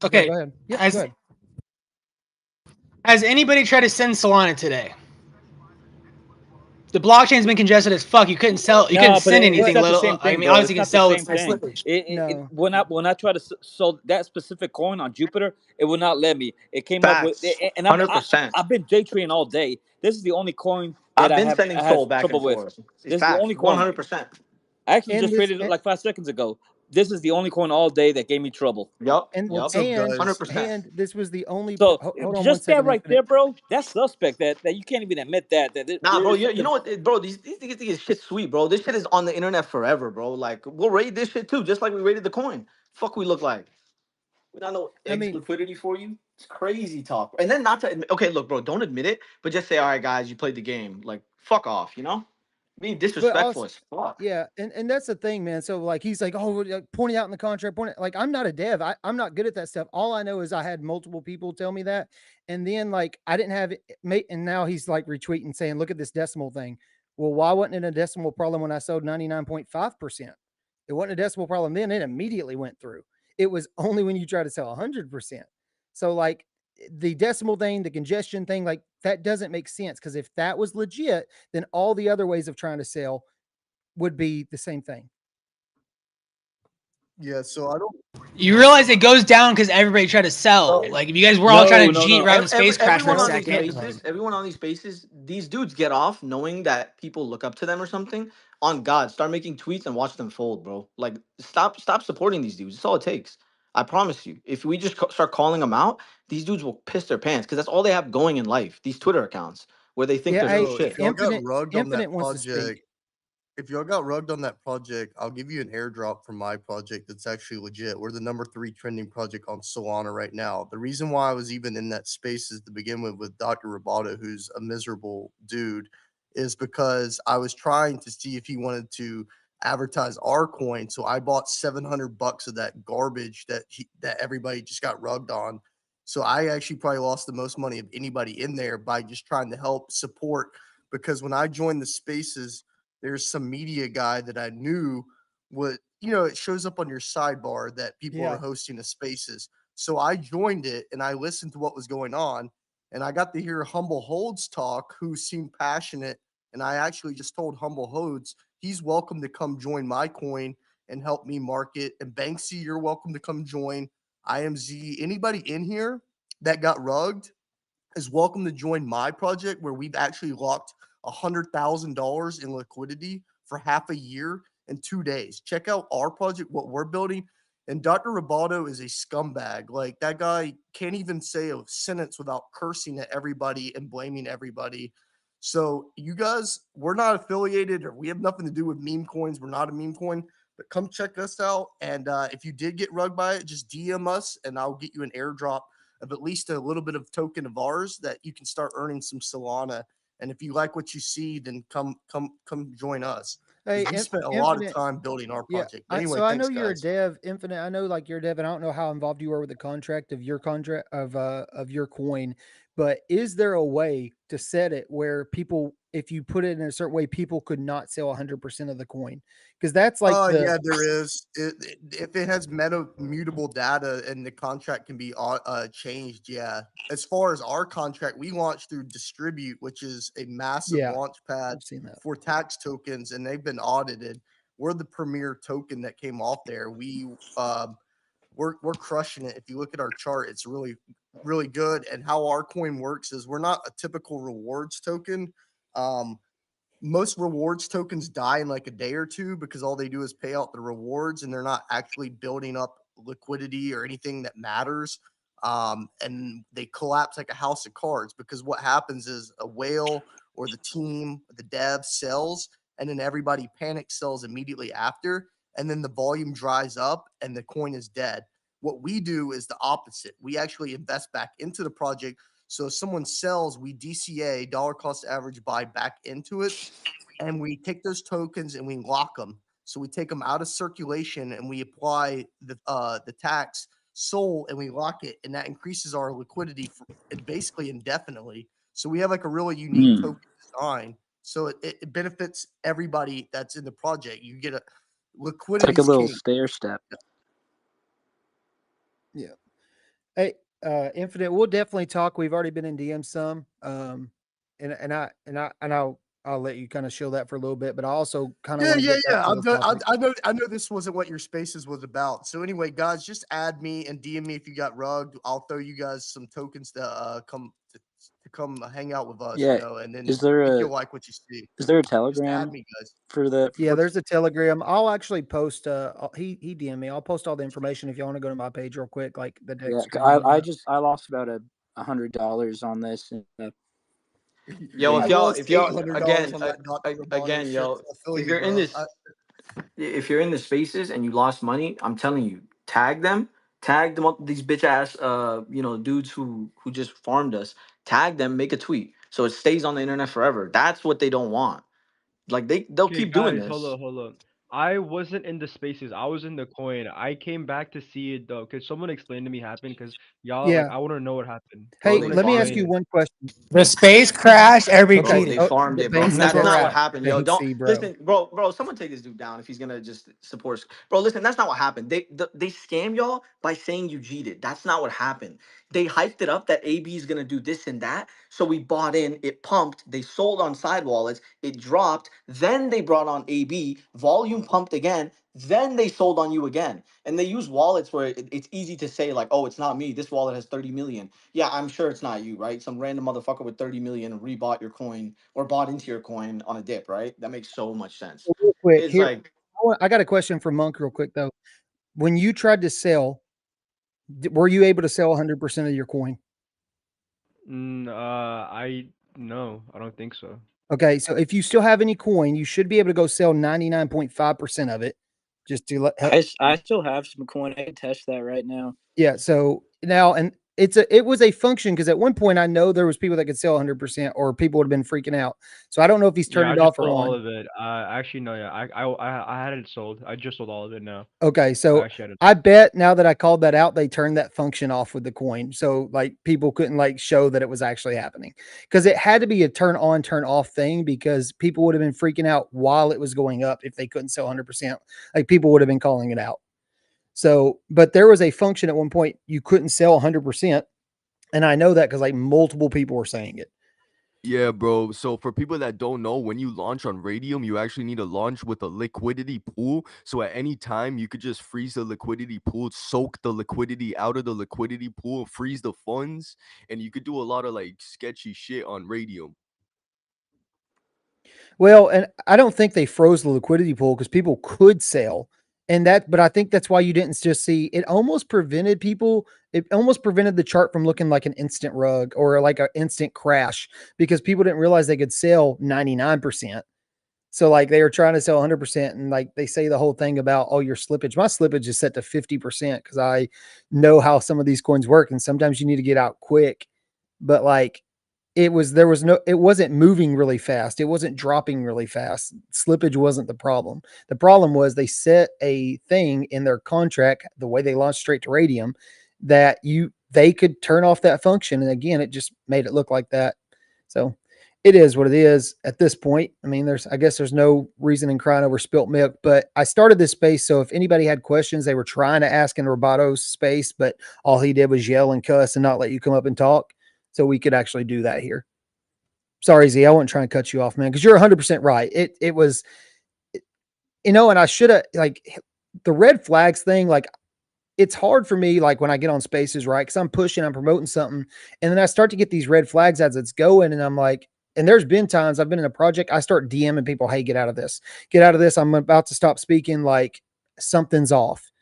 Okay. Go ahead. Yeah, Has go ahead. has anybody tried to send Solana today? The blockchain's been congested as fuck. You couldn't sell. You couldn't No, but send it's anything. not the Little. same I thing, mean, bro. obviously, It's you can not the sell with same small thing. slippage. No. When I try to sell that specific coin on Jupiter, it will not let me. It came up with, Facts. and 100%. I've been day trading all day. This is the only coin that I've been sending I have Soul back and trouble with. forth. It's This is the facts. only coin. 100%. I actually And just this traded it like 5 seconds ago. This is the only coin all day that gave me trouble. Yup. and Yup. What's up, guys? 100%. and this was the only So hold on one just that second, right Infinite. there, bro, that's suspect. That you can't even admit that Nah, there bro, is you something. know what, bro? These things is shit sweet, bro. This shit is on the internet forever, bro. Like, we'll rate this shit too, just like we rated the coin. Fuck, we look like. We don't know I eggs mean, liquidity for you. It's crazy talk. And then not to admit, okay, look, bro, don't admit it, but just say, all right, guys, you played the game. Like, fuck off, you know? Being but disrespectful also, as fuck. yeah, and that's the thing, man. So like he's like, oh, like, pointing out in the contract, like I'm not a dev. I'm not good at that stuff. All I know is I had multiple people tell me that, and then like I didn't have it, mate. And now he's like retweeting saying, look at this decimal thing. Well, why wasn't it a decimal problem when I sold 99.5%? It wasn't a decimal problem then. It immediately went through. It was only when you try to sell 100%. So like the decimal thing, the congestion thing, like that doesn't make sense because if that was legit, then all the other ways of trying to sell would be the same thing. Yeah, so I don't. You realize it goes down because everybody tried to sell. Like if you guys were all trying to cheat, No. we're having space crash for a Everyone on these second. spaces, everyone on these spaces, these dudes get off knowing that people look up to them or something. On God, start making tweets and watch them fold, bro. Like, stop supporting these dudes. That's all it takes. I promise you. If we just start calling them out, these dudes will piss their pants because that's all they have going in life. These Twitter accounts where they think Yeah, they're some hey, Yo, shit. if y'all got Infinite rugged on Infinite that wants to speak. project, if y'all got rugged on that project, I'll give you an airdrop from my project that's actually legit. We're the #3 trending project on Solana right now. The reason why I was even in that space is to begin with Dr. Roboto, who's a miserable dude, is because I was trying to see if he wanted to advertise our coin. So I bought $700 of that garbage that everybody just got rugged on. So I actually probably lost the most money of anybody in there by just trying to help support. Because when I joined the spaces, there's some media guy that I knew would, it shows up on your sidebar that people are Yeah. hosting the spaces. So I joined it and I listened to what was going on and I got to hear Humble Holds talk, who seemed passionate. And I actually just told Humble Holds he's welcome to come join my coin and help me market. And Banksy, you're welcome to come join. IMZ, anybody in here that got rugged is welcome to join my project where we've actually locked $100,000 in liquidity for half a year in 2 days. Check out our project, what we're building. And Dr. Roboto is a scumbag. Like, that guy can't even say a sentence without cursing at everybody and blaming everybody. So you guys, we're not affiliated or we have nothing to do with meme coins. We're not a meme coin, but come check us out. And if you did get rugged by it, just DM us and I'll get you an airdrop of at least a little bit of token of ours that you can start earning some Solana. And if you like what you see, then come join us. Hey, We spent a lot of Infinite. time building our Yeah. project. But anyway, So I know thanks, you're a guys. dev, Infinite. I know like you're a dev, and I don't know how involved you are with the contract of your contract of your coin, but is there a way to set it where people, if you put it in a certain way, people could not sell 100% of the coin? Because that's like Yeah, there is. If it has mutable data and the contract can be changed, yeah. As far as our contract, we launched through Distribute, which is a massive yeah, launch pad I've seen that. for tax tokens, and they've been audited. We're the premier token that came off there. We're crushing it. If you look at our chart, it's really really good. And how our coin works is we're not a typical rewards token. Um, Most rewards tokens die in like a day or two because all they do is pay out the rewards and they're not actually building up liquidity or anything that matters. And they collapse like a house of cards because what happens is a whale or the team, the dev sells, and then everybody panic sells immediately after. And then the volume dries up and the coin is dead. What we do is the opposite. We actually invest back into the project. So if someone sells, we DCA, dollar cost average, buy back into it, and we take those tokens and we lock them. So we take them out of circulation and we apply the tax SOL and we lock it, and that increases our liquidity for basically indefinitely. So we have like a really unique token design. So it benefits everybody that's in the project. You get a liquidity. Take a little stair step. Yeah. Hey, Infinite, we'll definitely talk. We've already been in DM some. I'll let you kind of show that for a little bit, but I also kind of Yeah, want to yeah, get back yeah. to I'm the done. topic. I know this wasn't what your spaces was about. So anyway, guys, just add me and DM me if you got rugged. I'll throw you guys some tokens to come hang out with us, Yeah. and then Is there I think a you'll like what you see. is there a Just add Telegram me, guys. for the Yeah, for, there's a Telegram. I'll actually post. He DM'd me. I'll post all the information if you want to go to my page real quick, like the yeah? deck screen and all that. I lost about $100 on this. And, Yo, I lost if y'all $800 on that Dr. Roboto again, shit. yo, So I feel if you, you're in bro. this, if you're in the spaces and you lost money, I'm telling you, tag them up, these bitch ass dudes who just farmed us. Tag them, make a tweet so it stays on the internet forever. That's what they don't want. Like they'll Okay, keep doing guys, hold this. on, hold on. I wasn't in the spaces. I was in the coin. I came back to see it though. Could someone explain to me happened? Cause y'all like Yeah. I want to know what happened. Bro, Hey, Someone they let me ask farmed explain you it. it. one question. The space crashed. Everybody Bro, Okay. cheated. they farmed The it, bro. Banksy, That's bro. not what Bro, happened, yo. Don't Banksy, bro. listen, bro. Someone take this dude down if he's gonna just support. Bro, listen, that's not what happened. They scam y'all by saying you cheated. That's not what happened. They hyped it up that AB is gonna do this and that, so we bought in. It pumped. They sold on side wallets. It dropped. Then they brought on AB. Volume pumped again. Then they sold on you again. And they use wallets where it's easy to say like, oh, it's not me. This wallet has 30 million. Yeah, I'm sure it's not you, right? Some random motherfucker with 30 million rebought your coin or bought into your coin on a dip, right? That makes so much sense. So real quick, It's here like, I got a question for Monk real quick though. When you tried to sell, were you able to sell 100% of your coin? I no, I don't think so. Okay, so if you still have any coin, you should be able to go sell 99.5% of it just to let help. I still have some coin. I can test that right now. Yeah, so now and it was a function because at one point I know there was people that could sell 100% or people would have been freaking out. So I don't know if he's Yeah, turned I it just off or sold all on. of it. Actually no, yeah, I had it sold. I just sold all of it now. Okay, I so actually had it. I bet now that I called that out, they turned that function off with the coin. So like people couldn't like show that it was actually happening because it had to be a turn on, turn off thing because people would have been freaking out while it was going up if they couldn't sell 100%. Like people would have been calling it out. So, but there was a function at one point you couldn't sell 100%. And I know that because like multiple people were saying it. Yeah, bro. So for people that don't know, when you launch on Radium, you actually need to launch with a liquidity pool. So at any time, you could just freeze the liquidity pool, soak the liquidity out of the liquidity pool, freeze the funds, and you could do a lot of like sketchy shit on Radium. Well, and I don't think they froze the liquidity pool because people could sell. But I think that's why you didn't just see it almost prevented people. It almost prevented the chart from looking like an instant rug or like an instant crash because people didn't realize they could sell 99%. So like they were trying to sell 100% and like they say the whole thing about, oh, your slippage. My slippage is set to 50% because I know how some of these coins work. And sometimes you need to get out quick. But like it wasn't moving really fast. It wasn't dropping really fast. Slippage wasn't the problem. The problem was they set a thing in their contract, the way they launched straight to Radium, that they could turn off that function. And again, it just made it look like that. So it is what it is at this point. I mean, I guess there's no reason in crying over spilt milk, but I started this space. So if anybody had questions, they were trying to ask in Robato's space, but all he did was yell and cuss and not let you come up and talk. So we could actually do that here. Sorry, Z, I wasn't trying to cut you off, man, because you're 100% right. It was, and I should have, like, the red flags thing, like, it's hard for me, like, when I get on spaces, right? Because I'm pushing, I'm promoting something, and then I start to get these red flags as it's going, and I'm like, and there's been times I've been in a project, I start DMing people, hey, get out of this. Get out of this. I'm about to stop speaking, like, something's off.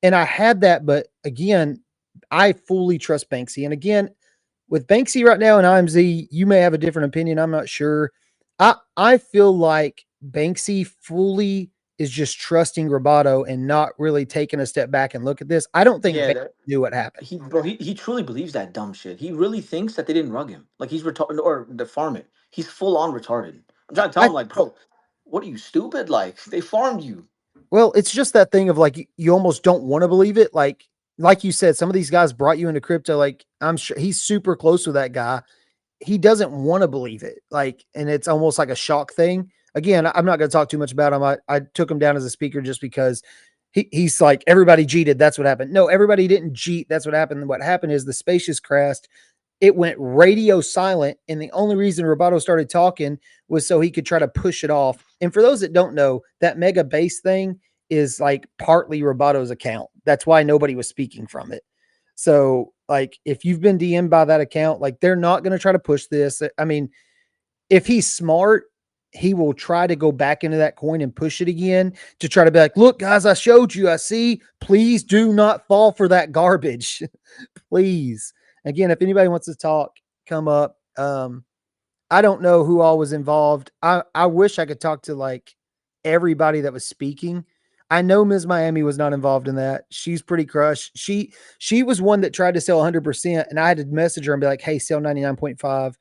And I had that, but again, I fully trust Banksy. And again, with Banksy right now and IMZ, you may have a different opinion. I'm not sure. I feel like Banksy fully is just trusting Roboto and not really taking a step back and look at this. I don't think yeah, Banksy knew what happened. he truly believes that dumb shit. He really thinks that they didn't rug him. Like he's retarded or the farm it. He's full on retarded. I'm trying to tell him like, bro, what are you stupid? Like they farmed you. Well, it's just that thing of like you almost don't want to believe it. Like you said, some of these guys brought you into crypto. Like I'm sure he's super close with that guy. He doesn't want to believe it. Like, and it's almost like a shock thing. Again, I'm not going to talk too much about him. I took him down as a speaker just because he's like, everybody cheated. That's what happened. No, everybody didn't cheat. That's what happened. What happened is the spacious crashed. It went radio silent. And the only reason Roboto started talking was so he could try to push it off. And for those that don't know, that mega base thing is like partly Roboto's account. That's why nobody was speaking from it. So like, if you've been DM'd by that account, like they're not going to try to push this. I mean, if he's smart, he will try to go back into that coin and push it again to try to be like, look, guys, I showed you, I see, please do not fall for that garbage. Please. Again, if anybody wants to talk, come up. I don't know who all was involved. I wish I could talk to like everybody that was speaking. I know Ms. Miami was not involved in that. She's pretty crushed. She was one that tried to sell 100%, and I had to message her and be like, hey, sell 99.5.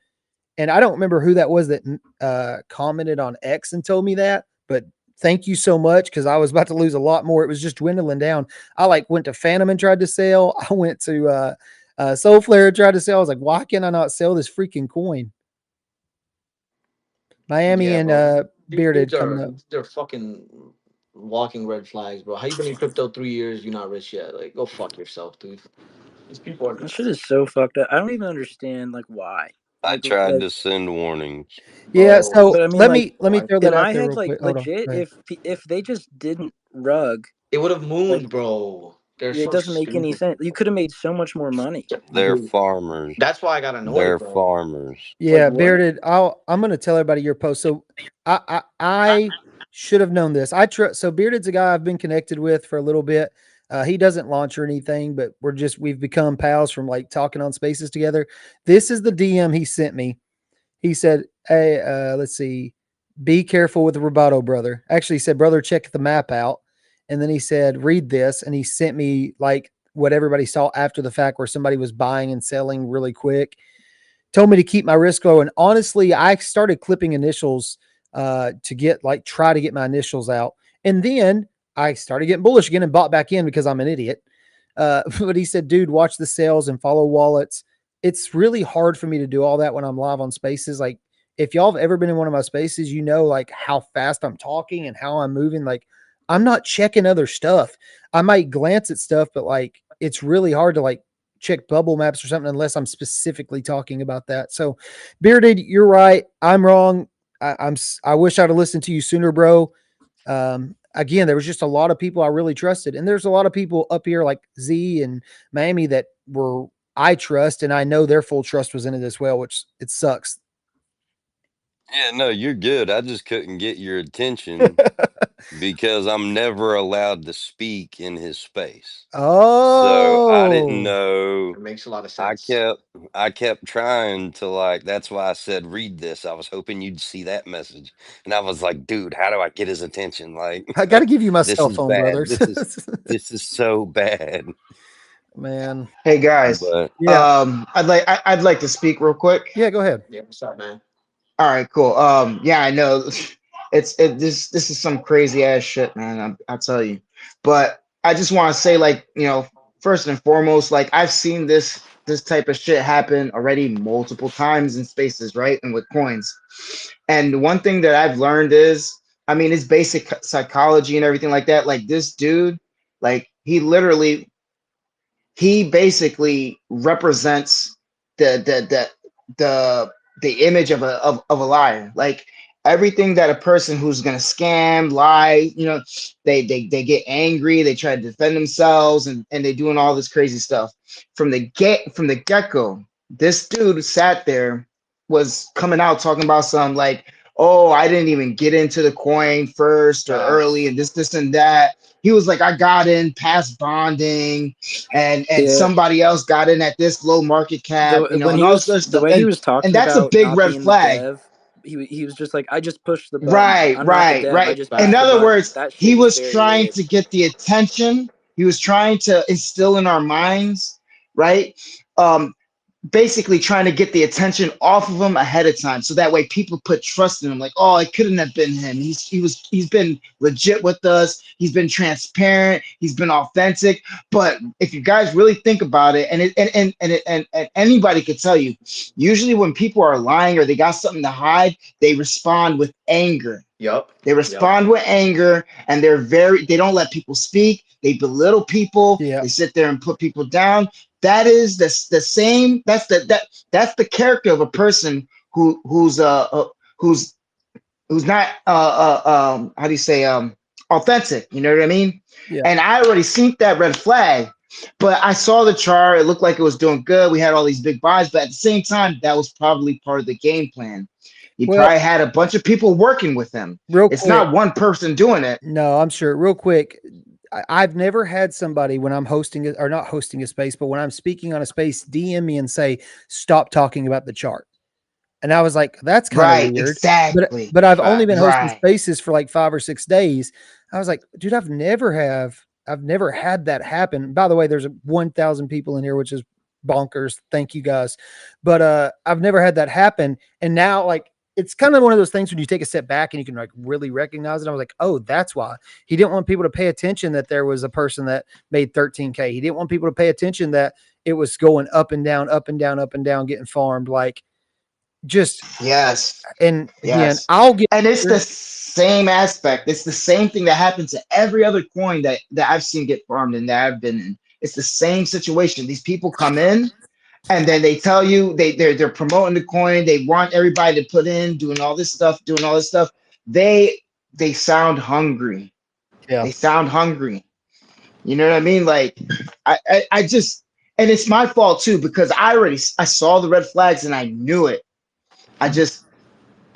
And I don't remember who that was that commented on X and told me that, but thank you so much, because I was about to lose a lot more. It was just dwindling down. I like went to Phantom and tried to sell. I went to Soul Flare and tried to sell. I was like, why can I not sell this freaking coin? Miami Yeah, and bro. Bearded Dudes coming up. they're fucking walking red flags, bro. How you been in crypto 3 years? You're not rich yet. Like, go fuck yourself, dude. These people are. That shit is so fucked up. I don't even understand like why. I Like, tried like to send warnings. Yeah, Bro, so but I mean, let like me throw that in out my there head, real like quick. Hold on. legit, Go ahead. if they just didn't rug, it would have mooned, like bro. They're it so doesn't make any stupid. sense. You could have made so much more money. They're Dude, farmers. that's why I got annoyed, They're bro. farmers. Yeah, what? Bearded. I'm gonna tell everybody your post. So I should have known this. So Bearded's a guy I've been connected with for a little bit. He doesn't launch or anything, but we've become pals from like talking on spaces together. This is the DM he sent me. He said, hey, let's see. Be careful with the Roboto, brother. Actually, he said, brother, check the map out. And then he said, read this. And he sent me like what everybody saw after the fact, where somebody was buying and selling really quick. Told me to keep my risk low. And honestly, I started clipping initials to try to get my initials out. And then I started getting bullish again and bought back in because I'm an idiot. But he said, dude, watch the sales and follow wallets. It's really hard for me to do all that when I'm live on spaces. Like, if y'all have ever been in one of my spaces, you know, like how fast I'm talking and how I'm moving. Like, I'm not checking other stuff. I might glance at stuff, but like, it's really hard to like check bubble maps or something unless I'm specifically talking about that. So Bearded, you're right. I'm wrong. I wish I'd have listened to you sooner, bro. Again, there was just a lot of people I really trusted. And there's a lot of people up here like Z and Miami that I trust, and I know their full trust was in it as well, which it sucks. Yeah, no, you're good. I just couldn't get your attention because I'm never allowed to speak in his space. So I didn't know. It makes a lot of I sense. kept trying to like, that's why I said read this. I was hoping you'd see that message. And I was like, dude, how do I get his attention? Like, I got to give you my this cell is phone, bad. brothers. This is so bad. Man. Hey guys, But Yeah. I'd like to speak real quick. Yeah, go ahead. Yeah, what's up, man? All right, cool. Yeah, I know this is some crazy ass shit, man. I'll tell you, but I just want to say, like, you know, first and foremost, like I've seen this type of shit happen already multiple times in spaces, right, and with coins. And one thing that I've learned is, I mean, it's basic psychology and everything like that. Like this dude, like he basically represents the image of a liar. Like everything that a person who's gonna scam, lie, you know, they get angry, they try to defend themselves, and they doing all this crazy stuff. From the get-go, this dude sat there, was coming out talking about some like, oh, I didn't even get into the coin first or early, and this and that. He was like, I got in past bonding, and somebody else got in at this low market cap, you know, and all this other stuff. The way he was talking and that's a about big not red being the flag. dev, he was just like, I just pushed the button. Right, I'm not the dev, I right. just pushed In the other button. words, That shit he was very trying weird. to get the attention. He was trying to instill in our minds, right? basically trying to get the attention off of him ahead of time, so that way people put trust in him. Like, oh, it couldn't have been him. He's been legit with us. He's been transparent. He's been authentic. But if you guys really think about it, and anybody could tell you, usually when people are lying or they got something to hide, they respond with anger. Yup. They respond with anger, and they don't let people speak. They belittle people. Yeah. They sit there and put people down. That is the same. That's the character of a person who's not how do you say authentic. You know what I mean? Yeah. And I already seen that red flag, but I saw the chart. It looked like it was doing good. We had all these big buys, but at the same time, that was probably part of the game plan. He probably had a bunch of people working with him. It's not one person doing it. No, I'm sure. Real quick, I've never had somebody when I'm hosting it, or not hosting a space, but when I'm speaking on a space, DM me and say, stop talking about the chart. And I was like, that's kind of weird. Exactly. But I've only been hosting spaces for like 5 or 6 days. I was like, dude, I've never had that happen. By the way, there's 1,000 people in here, which is bonkers. Thank you guys. But I've never had that happen. And now, like, it's kind of one of those things when you take a step back and you can like really recognize it. I was like, oh, that's why he didn't want people to pay attention that there was a person that made 13K. He didn't want people to pay attention that it was going up and down, up and down, up and down, getting farmed. Like, just yes. And yes. Again, and it's the same aspect. It's the same thing that happens to every other coin that I've seen get farmed and that I've been in. It's the same situation. These people come in, and then they tell you they're promoting the coin. They want everybody to put in, doing all this stuff. They sound hungry. Yeah. They sound hungry. You know what I mean? Like, I just, and it's my fault too, because I saw the red flags and I knew it. I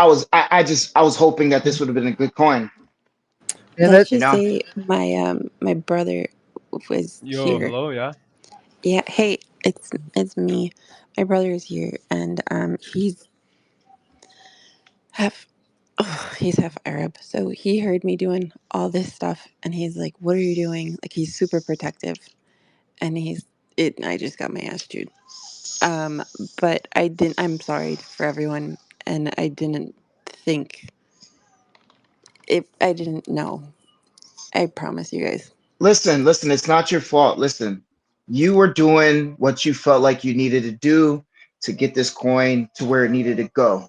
was hoping that this would have been a good coin. Yeah, let's just say my brother was here. Hello, yeah. Yeah, hey, it's me. My brother is here, and he's half Arab, so he heard me doing all this stuff, and he's like, "What are you doing?" Like, he's super protective, and I just got my ass chewed. But I'm sorry for everyone, and I didn't think I didn't know. I promise you guys. Listen, it's not your fault. Listen, you were doing what you felt like you needed to do to get this coin to where it needed to go,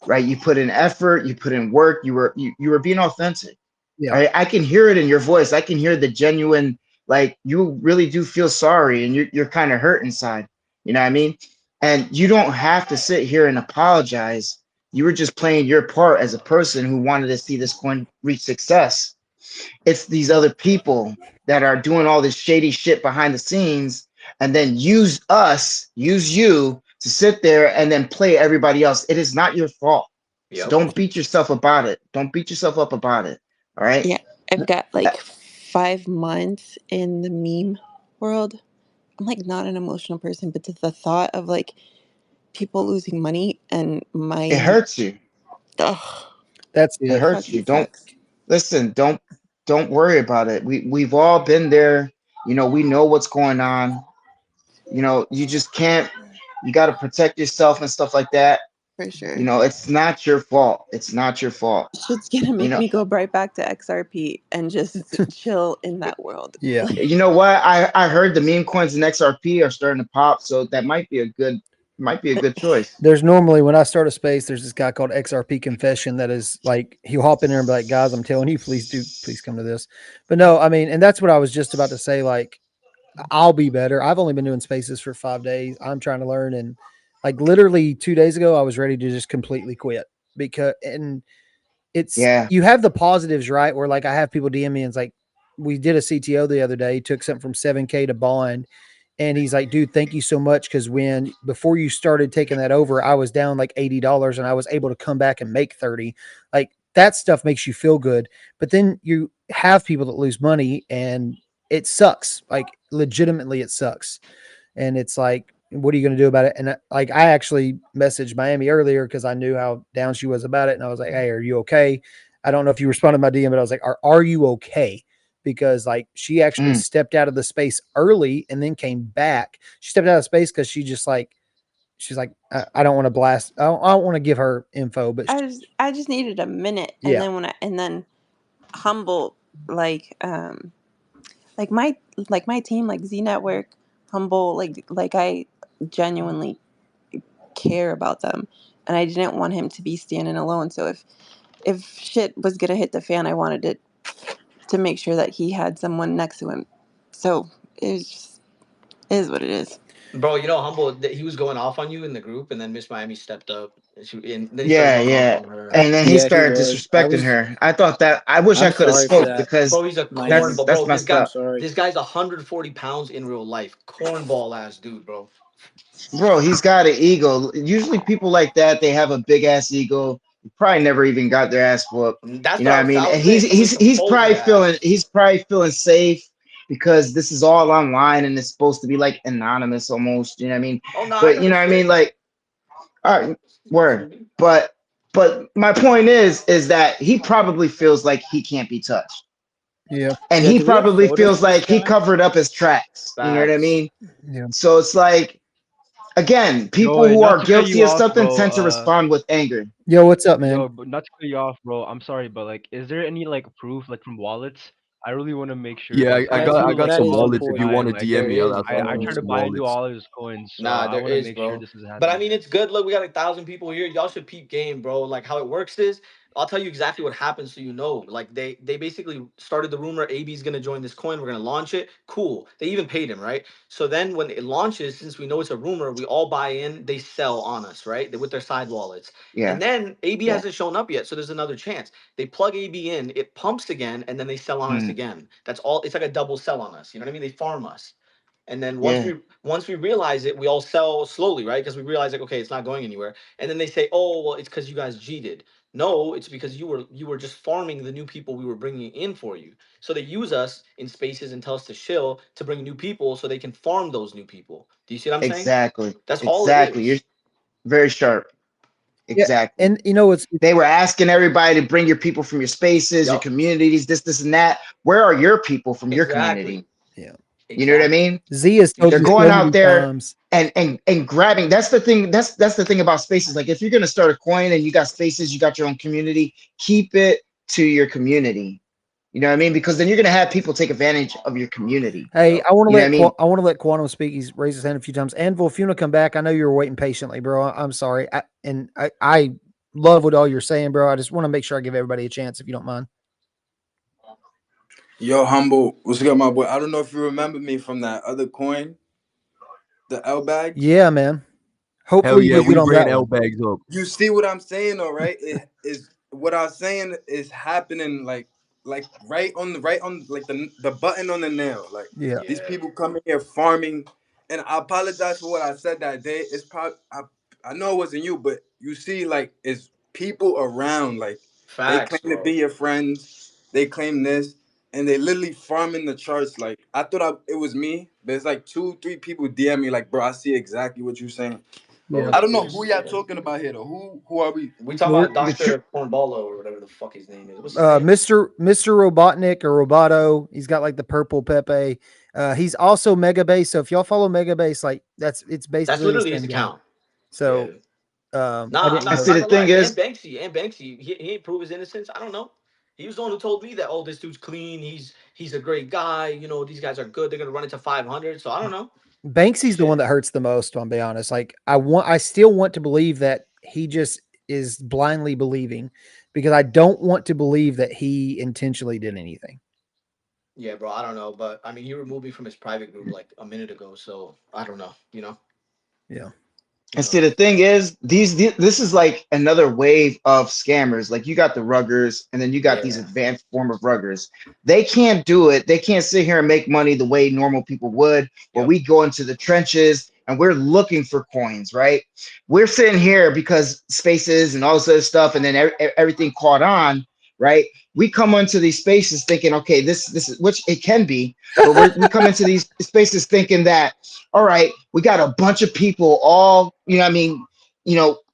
right? You put in effort, you put in work, you were being authentic. Yeah. Right? I can hear it in your voice. I can hear the genuine, like, you really do feel sorry and you're kind of hurt inside. You know what I mean? And you don't have to sit here and apologize. You were just playing your part as a person who wanted to see this coin reach success. It's these other people that are doing all this shady shit behind the scenes and then use you to sit there and then play everybody else. It is not your fault. Yep. So don't beat yourself about it. Don't beat yourself up about it. All right. Yeah. I've got like 5 months in the meme world. I'm like not an emotional person, but the thought of like people losing money and it hurts you. Ugh. It hurts you. Don't worry about it. We've all been there. You know, we know what's going on. You know, you just can't, you got to protect yourself and stuff like that. For sure. You know, it's not your fault. It's not your fault. Shit's gonna make me go right back to XRP and just chill in that world. Yeah. You know what? I heard the meme coins in XRP are starting to pop, so that might be a good choice. There's normally, when I start a space, there's this guy called XRP Confession that is like, he'll hop in there and be like, guys, I'm telling you, please come to this. But no, I mean, and that's what I was just about to say. Like, I'll be better. I've only been doing spaces for 5 days. I'm trying to learn. And like literally 2 days ago, I was ready to just completely quit and it's, you have the positives, right? Where like I have people DM me and it's like, we did a CTO the other day, took something from 7K to bond. And he's like, dude, thank you so much. Cause before you started taking that over, I was down like $80 and I was able to come back and make 30. Like that stuff makes you feel good. But then you have people that lose money and it sucks. Like legitimately it sucks. And it's like, what are you going to do about it? And like, I actually messaged Miami earlier cause I knew how down she was about it. And I was like, hey, are you okay? I don't know if you responded to my DM, but I was like, are you okay? Because like she actually stepped out of the space early and then came back. She stepped out of space because she just like she's like, I don't want to blast. I don't want to give her info, but I just needed a minute, and then Humble, like my team, like Z Network, Humble, like I genuinely care about them, and I didn't want him to be standing alone. So if shit was gonna hit the fan, I wanted it to make sure that he had someone next to him. So it is what it is. Bro, you know, Humble, he was going off on you in the group, and then Miss Miami stepped up. And then he Yeah, started going yeah. off on her. And then he Yeah, he started was. disrespecting her. I thought that I wish I I'm could have sorry for spoke that. because Bro, he's a Miami. cornball. that's Bro, messed up. Sorry. this guy's 140 pounds in real life. Cornball ass dude, bro. Bro, he's got an ego. Usually people like that, they have a big ass ego. Probably never even got their ass whooped. That's You know what what I mean? I was And saying. he's probably feeling safe because this is all online and it's supposed to be like anonymous almost. You know what I mean? Oh no, But you know what I mean? Like, all right, word. But my point is that he probably feels like he can't be touched. Yeah. And Yeah, he do we have probably photos feels of this like he guy? covered up his tracks. You know what I Facts. mean? Yeah. So it's like, again, people and who not are to cut guilty you of off, something bro. tend to respond with anger. Yo, what's up, man? Yo, but not to cut you off, bro. I'm sorry, but like, is there any like proof like from wallets? I really want to make sure. Yeah, Like, I That got is some that is wallets. If you important. want to like, DM me, I'll There I send you try to some buy into wallets. all his coins, so Nah, I there want to is, make sure bro. this is But I happening. mean, it's good. Look, we got 1,000 people here. Y'all should peep game, bro. Like how it works is, I'll tell you exactly what happens so you know. Like they basically started the rumor AB's gonna join this coin. We're gonna launch it. Cool. They even paid him, right? So then when it launches, since we know it's a rumor, we all buy in. They sell on us, right? With their side wallets. Yeah. And then AB Yeah. hasn't shown up yet, so there's another chance. They plug AB in, it pumps again, and then they sell on us again. That's all. It's like a double sell on us. You know what I mean? They farm us. And then once we realize it, we all sell slowly, right? Because we realize like, okay, it's not going anywhere. And then they say, oh, well, it's because you guys cheated. No, it's because you were just farming the new people we were bringing in for you. So they use us in spaces and tell us to shill to bring new people so they can farm those new people. Do you see what I'm saying? Exactly. That's all it is. You're very sharp. Exactly. Yeah, and you know what's they were asking everybody to bring your people from your spaces, your communities, this and that. Where are your people from your community? Yeah. You know what I mean? Z is they're going out there and grabbing. That's the thing. That's the thing about spaces. Like if you're gonna start a coin and you got spaces, you got your own community, keep it to your community. You know what I mean? Because then you're gonna have people take advantage of your community. Hey, I want to I want to let Quantum speak. He's raised his hand a few times. Anvil, if you want to come back, I know you were waiting patiently, bro. I'm sorry. I love what all you're saying, bro. I just want to make sure I give everybody a chance, if you don't mind. Yo, Humble, what's good, my boy? I don't know if you remember me from that other coin, the L bag. Yeah, man. Hopefully, Hell yeah, we bring L one. bags up. You see what I'm saying, though, right? It is what I'm saying is happening, like right on like the button on the nail. Like these people coming here farming, and I apologize for what I said that day. It's probably I know it wasn't you, but you see, like it's people around, like Facts, they claim to be your friends, they claim this. And they literally farming the charts. Like I thought it was me, but it's like 2-3 people DM me like, bro, I see exactly what you're saying. Yeah. I don't know who y'all talking about here though. Who are we? We talking about Dr. Cornballo or whatever the fuck his name is. What's his name? Mr. Robotnik or Roboto. He's got like the purple Pepe. He's also Megabase. So if y'all follow Megabase, like it's basically that's literally his account. So I'm not the thing is and Banksy, he ain't prove his innocence. I don't know. He was the one who told me that, oh, this dude's clean. He's a great guy. You know, these guys are good. They're gonna run it to 500. So I don't know. Banksy's the one that hurts the most. I'll be honest. Like I still want to believe that he just is blindly believing, because I don't want to believe that he intentionally did anything. Yeah, bro. I don't know, but I mean, he removed me from his private group like a minute ago. So I don't know. You know. Yeah. And see, the thing is, this is like another wave of scammers. Like you got the ruggers, and then you got these advanced form of ruggers. They can't do it. They can't sit here and make money the way normal people would. Where we go into the trenches and we're looking for coins, right? We're sitting here because spaces and all this other stuff, and then everything caught on, right? We come into these spaces thinking, okay, this is, which it can be, but we come into these spaces thinking that, all right, we got a bunch of people all,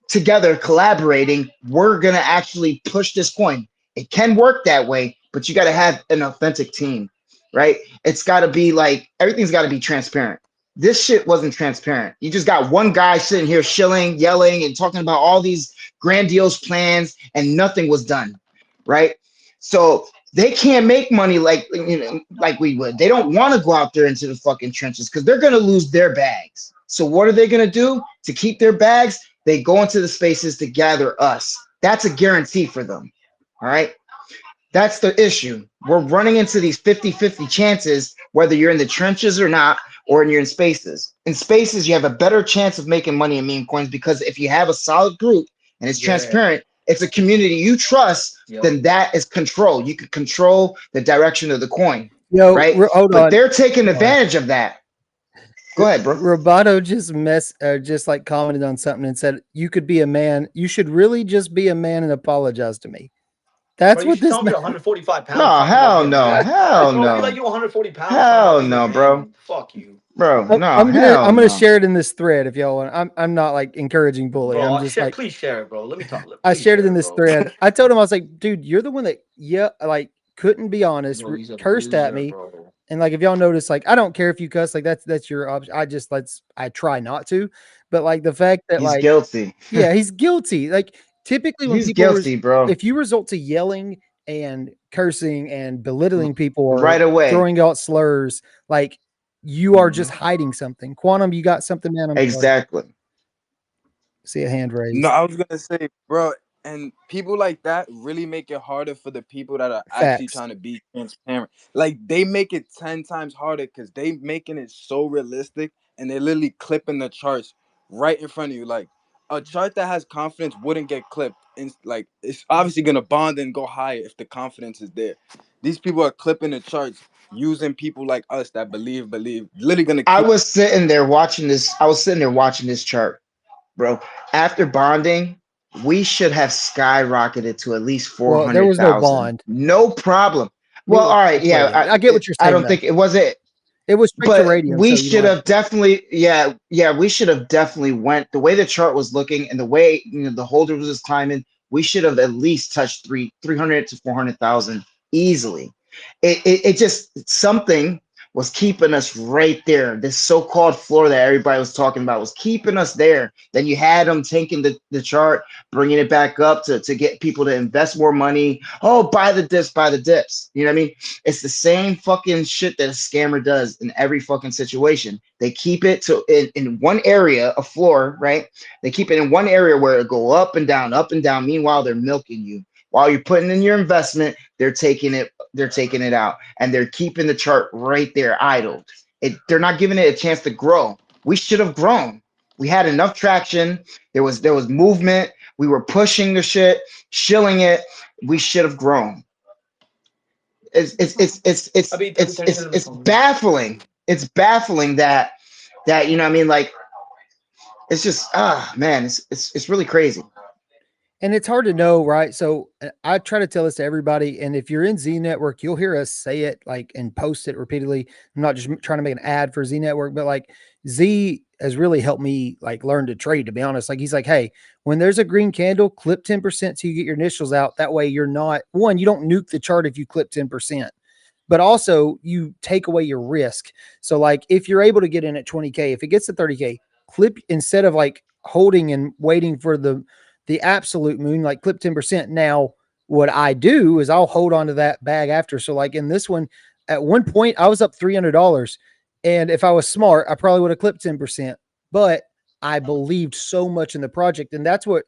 together collaborating. We're going to actually push this coin. It can work that way, but you got to have an authentic team, right? It's got to be like, everything's got to be transparent. this shit wasn't transparent. You just got one guy sitting here shilling, yelling, and talking about all these grandiose plans, and nothing was done, right? So they can't make money like like we would. They don't want to go out there into the fucking trenches because they're gonna lose their bags. So what are they gonna do to keep their bags? They go into the spaces to gather us. That's a guarantee for them. All right. That's the issue. We're running into these 50-50 chances, whether you're in the trenches or not, or you're in spaces. In spaces, you have a better chance of making money in meme coins because if you have a solid group and it's transparent, it's a community you trust, then that is control. You can control the direction of the coin, right? But they're taking advantage of that. Go ahead, bro. Roboto just like commented on something and said, "You could be a man. You should really just be a man and apologize to me." That's what this. Don't be 145 pounds. No, hell no, hell no. Like you 140 pounds. Hell no, bro. Fuck you, bro. No, I'm gonna share it in this thread if y'all want. I'm not like encouraging bullying. Bro, I'm just like, please share it, bro. Let me talk. I shared it in this thread. I told him, I was like, dude, you're the one that like couldn't be honest, cursed at me. Bro. And like, if y'all notice, like, I don't care if you cuss, like that's your option. I try not to, but like the fact that he's guilty. Yeah, he's guilty. Like typically when he's guilty, bro. If you result to yelling and cursing and belittling people or right away throwing out slurs, like you are just hiding something. Quantum, you got something, man. Exactly. See a hand raised. No, I was gonna say, bro, and people like that really make it harder for the people that are actually trying to be transparent. Like they make it 10 times harder because they making it so realistic and they're literally clipping the charts right in front of you. Like a chart that has confidence wouldn't get clipped. And like it's obviously gonna bond and go higher if the confidence is there. These people are clipping the charts using people like us that believe. Literally gonna. I was sitting there watching this. I was sitting there watching this chart, bro. After bonding, we should have skyrocketed to at least 400,000. Well, there was no bond. No problem. Well, all right, yeah. I get what you're saying. I don't think it was it. It was straight to radium. We should have definitely, we should have definitely went the way the chart was looking and the way the holder was just climbing. We should have at least touched 300 to 400,000 easily. It just something was keeping us right there. This so-called floor that everybody was talking about was keeping us there. Then you had them taking the chart, bringing it back up to get people to invest more money. Oh, buy the dips. You know what I mean? It's the same fucking shit that a scammer does in every fucking situation. They keep it in one area, a floor, right? They keep it in one area where it go up and down. Meanwhile, they're milking you. While you're putting in your investment, they're taking it out, and they're keeping the chart right there idled. They're not giving it a chance to grow. We should have grown. We had enough traction. There was movement. We were pushing the shit, shilling it. We should have grown. It's baffling. It's baffling that you know what I mean, like it's just man, it's really crazy. And it's hard to know, right? So I try to tell this to everybody. And if you're in Z Network, you'll hear us say it like and post it repeatedly. I'm not just trying to make an ad for Z Network, but like Z has really helped me like learn to trade, to be honest. Like he's like, hey, when there's a green candle, clip 10% so you get your initials out. That way you're not, one, you don't nuke the chart if you clip 10%, but also you take away your risk. So like if you're able to get in at 20K, if it gets to 30K, clip instead of like holding and waiting for the absolute moon, like clip 10%. Now, what I do is I'll hold on to that bag after. So like in this one, at one point I was up $300. And if I was smart, I probably would have clipped 10%, but I believed so much in the project. And that's what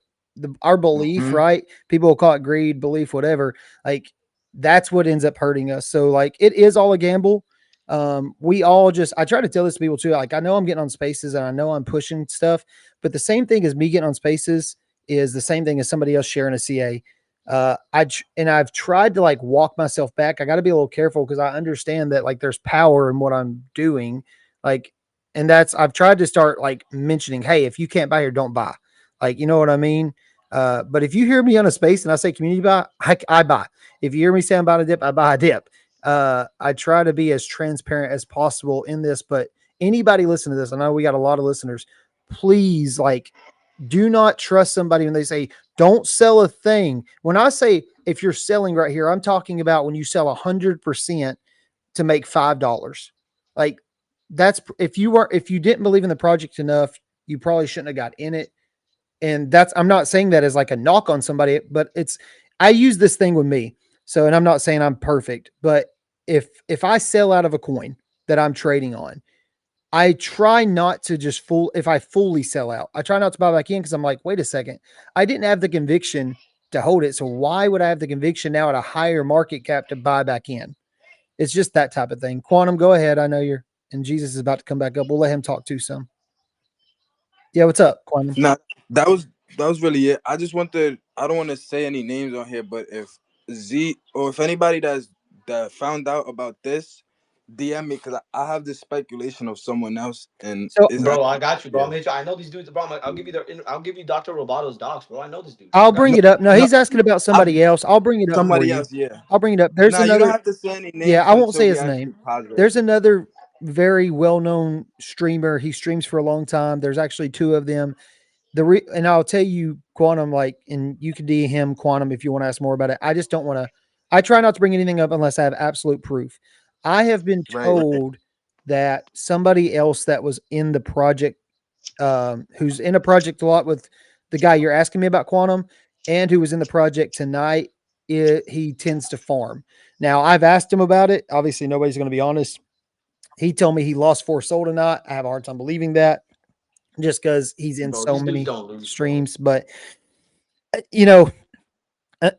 our belief, right? People will call it greed, belief, whatever. Like that's what ends up hurting us. So like, it is all a gamble. We all I try to tell this to people too. Like, I know I'm getting on spaces and I know I'm pushing stuff, but the same thing as me getting on spaces is the same thing as somebody else sharing a CA. I've tried to like walk myself back. I got to be a little careful because I understand that like there's power in what I'm doing. Like, and I've tried to start like mentioning, hey, if you can't buy here, don't buy. Like, you know what I mean? But if you hear me on a space and I say community buy, I buy. If you hear me say I'm about a dip, I buy a dip. I try to be as transparent as possible in this, but anybody listen to this, I know we got a lot of listeners, please like, do not trust somebody when they say, don't sell a thing. When I say, if you're selling right here, I'm talking about when you sell 100% to make $5. Like if you didn't believe in the project enough, you probably shouldn't have got in it. And I'm not saying that as like a knock on somebody, but I use this thing with me. So, and I'm not saying I'm perfect, but if I sell out of a coin that I'm trading on, I try not to just if I fully sell out, I try not to buy back in because I'm like, wait a second, I didn't have the conviction to hold it. So why would I have the conviction now at a higher market cap to buy back in? It's just that type of thing. Quantum, go ahead. I know and Jesus is about to come back up. We'll let him talk too some. Yeah, what's up, Quantum? Nah, that was really it. I don't want to say any names on here, but if Z or if anybody that found out about this, DM me because I have this speculation of someone else. And bro, I got you, bro. I know these dudes, bro. I'll give you Dr. Robato's docs, bro. I know this dude. I'll bring it up. No, he's asking about somebody else. I'll bring it up. Somebody for you. else, yeah. I'll bring it up. There's another. You don't have to say any names. Yeah, I won't say his name. There's another very well-known streamer. He streams for a long time. There's actually two of them. And I'll tell you, Quantum, and you can DM him, Quantum, if you want to ask more about it. I just don't want to. I try not to bring anything up unless I have absolute proof. I have been told that somebody else that was in the project, who's in a project a lot with the guy you're asking me about, Quantum, and who was in the project tonight, he tends to farm. Now, I've asked him about it. Obviously, nobody's going to be honest. He told me he lost 4 soul tonight. I have a hard time believing that just because he's in so many streams. But,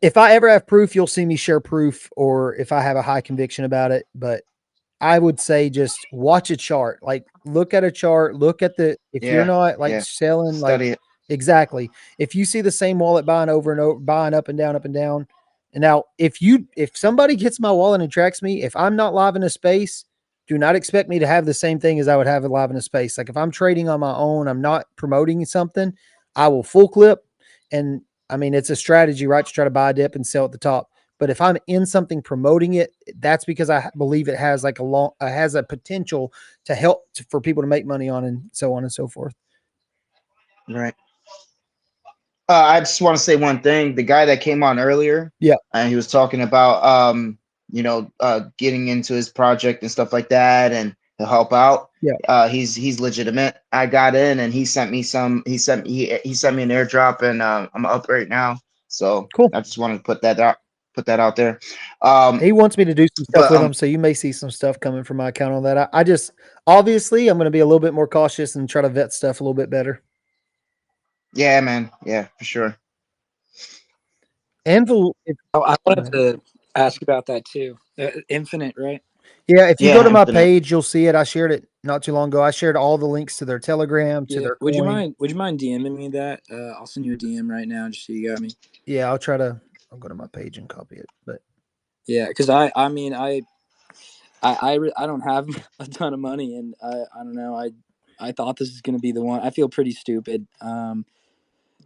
if I ever have proof, you'll see me share proof, or if I have a high conviction about it. But I would say just watch a chart, look at a chart, look at you're not selling, study it. Exactly. If you see the same wallet buying over and over, buying up and down, and now if somebody gets my wallet and tracks me, if I'm not live in a space, do not expect me to have the same thing as I would have live in a space. Like if I'm trading on my own, I'm not promoting something, I will full clip. And I mean, it's a strategy, right? To try to buy a dip and sell at the top. But if I'm in something promoting it, that's because I believe it has has a potential to help for people to make money on, and so on and so forth. Right. I just want to say one thing. The guy that came on earlier, and he was talking about, getting into his project and stuff like that, and to help out. Yeah. He's legitimate. I got in, and he sent me some. He sent me an airdrop, and I'm up right now. So cool. I just wanted to put that out there. He wants me to do some stuff with him, so you may see some stuff coming from my account on that. I just obviously I'm going to be a little bit more cautious and try to vet stuff a little bit better. Yeah, man. Yeah, for sure. Anvil. I wanted to ask about that too. Infinite, right? Yeah, if you go to my page, you'll see it. I shared it not too long ago. I shared all the links to their Telegram, to their Would coin. you mind DMing me that? I'll send you a DM right now just so you got me. Yeah, I'll go to my page and copy it. But yeah, because I don't have a ton of money, and I don't know. I thought this is gonna be the one. I feel pretty stupid.